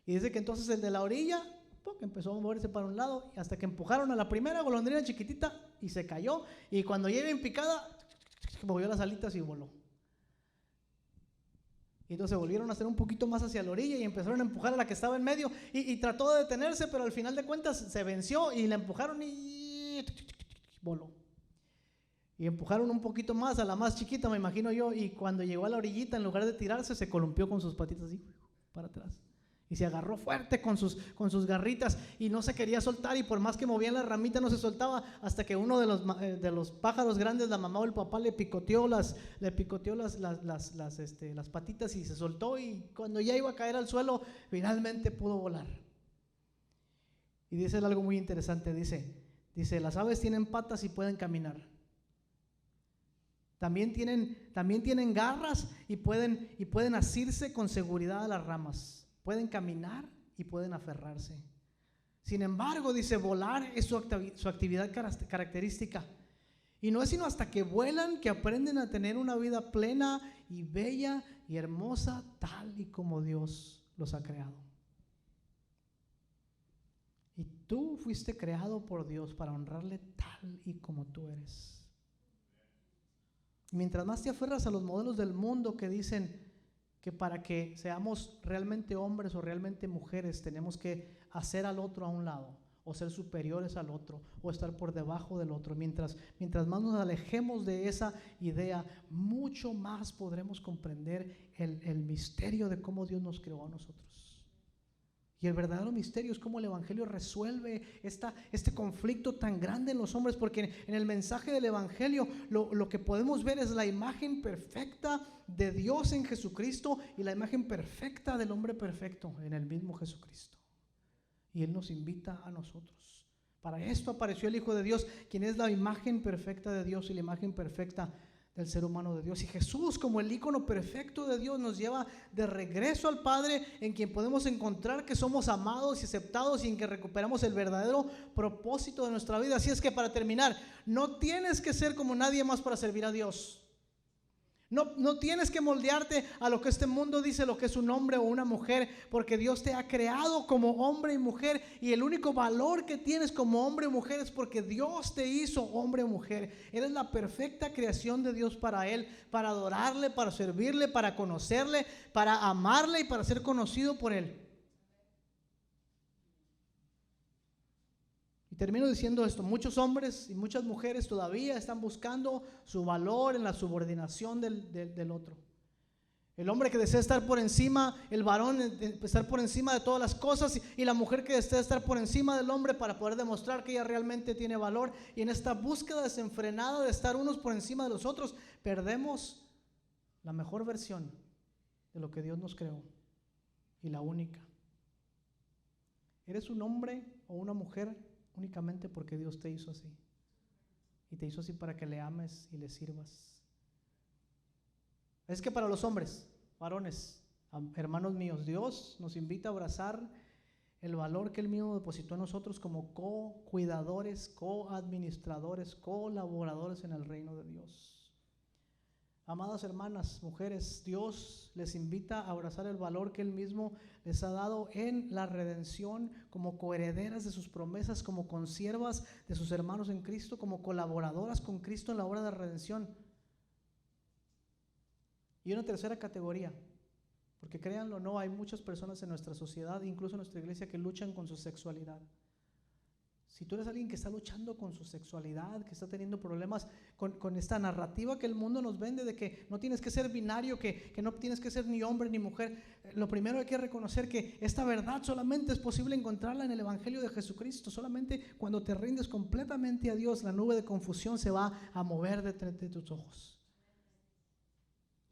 Y dice que entonces el de la orilla empezó a moverse para un lado hasta que empujaron a la primera golondrina chiquitita y se cayó, y cuando ya iba en picada, movió las alitas y voló. Y entonces volvieron a hacer un poquito más hacia la orilla y empezaron a empujar a la que estaba en medio y trató de detenerse, pero al final de cuentas se venció y la empujaron y voló. Y empujaron un poquito más a la más chiquita, me imagino yo, y cuando llegó a la orillita, en lugar de tirarse, se columpió con sus patitas así para atrás. Y se agarró fuerte con sus garritas y no se quería soltar, y por más que movían la ramita no se soltaba, hasta que uno de los pájaros grandes, la mamá o el papá, le picoteó las patitas y se soltó, y cuando ya iba a caer al suelo, finalmente pudo volar. Y dice algo muy interesante, dice, las aves tienen patas y pueden caminar. También tienen garras y pueden asirse con seguridad a las ramas. Pueden caminar y pueden aferrarse. Sin embargo, dice, volar es su actividad característica. Y no es sino hasta que vuelan que aprenden a tener una vida plena y bella y hermosa, tal y como Dios los ha creado. Y tú fuiste creado por Dios para honrarle tal y como tú eres. Mientras más te aferras a los modelos del mundo que dicen que para que seamos realmente hombres o realmente mujeres tenemos que hacer al otro a un lado, o ser superiores al otro, o estar por debajo del otro, mientras más nos alejemos de esa idea, mucho más podremos comprender el misterio de cómo Dios nos creó a nosotros. Y el verdadero misterio es cómo el Evangelio resuelve este conflicto tan grande en los hombres, porque en el mensaje del Evangelio lo que podemos ver es la imagen perfecta de Dios en Jesucristo y la imagen perfecta del hombre perfecto en el mismo Jesucristo. Y Él nos invita a nosotros. Para esto apareció el Hijo de Dios, quien es la imagen perfecta de Dios y la imagen perfecta del ser humano de Dios. Y Jesús, como el ícono perfecto de Dios, nos lleva de regreso al Padre, en quien podemos encontrar que somos amados y aceptados y en que recuperamos el verdadero propósito de nuestra vida. Así es que, para terminar, no tienes que ser como nadie más para servir a Dios. No tienes que moldearte a lo que este mundo dice lo que es un hombre o una mujer, porque Dios te ha creado como hombre y mujer, y el único valor que tienes como hombre y mujer es porque Dios te hizo hombre y mujer. Eres la perfecta creación de Dios para Él, para adorarle, para servirle, para conocerle, para amarle y para ser conocido por Él. Termino diciendo esto: muchos hombres y muchas mujeres todavía están buscando su valor en la subordinación del otro. El hombre que desea estar por encima, el varón estar por encima de todas las cosas, y la mujer que desea estar por encima del hombre para poder demostrar que ella realmente tiene valor. Y en esta búsqueda desenfrenada de estar unos por encima de los otros, perdemos la mejor versión de lo que Dios nos creó, y la única. Eres un hombre o una mujer únicamente porque Dios te hizo así, y te hizo así para que le ames y le sirvas. Es que para los hombres, varones, hermanos míos, Dios nos invita a abrazar el valor que Él mismo depositó en nosotros como co-cuidadores, co-administradores, colaboradores en el reino de Dios. Amadas hermanas, mujeres, Dios les invita a abrazar el valor que Él mismo les ha dado en la redención, como coherederas de sus promesas, como consiervas de sus hermanos en Cristo, como colaboradoras con Cristo en la obra de redención. Y una tercera categoría, porque créanlo o no, hay muchas personas en nuestra sociedad, incluso en nuestra iglesia, que luchan con su sexualidad. Si tú eres alguien que está luchando con su sexualidad, que está teniendo problemas con esta narrativa que el mundo nos vende de que no tienes que ser binario, que no tienes que ser ni hombre ni mujer, lo primero hay que reconocer que esta verdad solamente es posible encontrarla en el Evangelio de Jesucristo. Solamente cuando te rindes completamente a Dios, la nube de confusión se va a mover de tus ojos.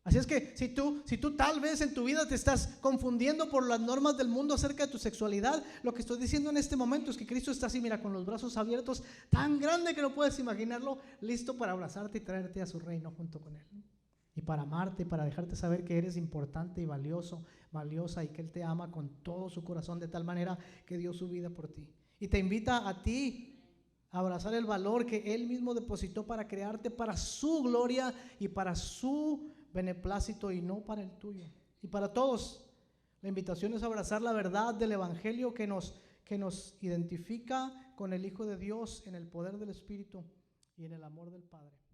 Así es que si tú tal vez en tu vida te estás confundiendo por las normas del mundo acerca de tu sexualidad, lo que estoy diciendo en este momento es que Cristo está así, mira, con los brazos abiertos, tan grande que no puedes imaginarlo, listo para abrazarte y traerte a su reino junto con Él. Y para amarte y para dejarte saber que eres importante y valiosa, y que Él te ama con todo su corazón, de tal manera que dio su vida por ti. Y te invita a ti a abrazar el valor que Él mismo depositó para crearte para su gloria y para su beneplácito, y no para el tuyo. Y para todos, la invitación es abrazar la verdad del Evangelio que nos que nos identifica con el Hijo de Dios en el poder del Espíritu y en el amor del Padre.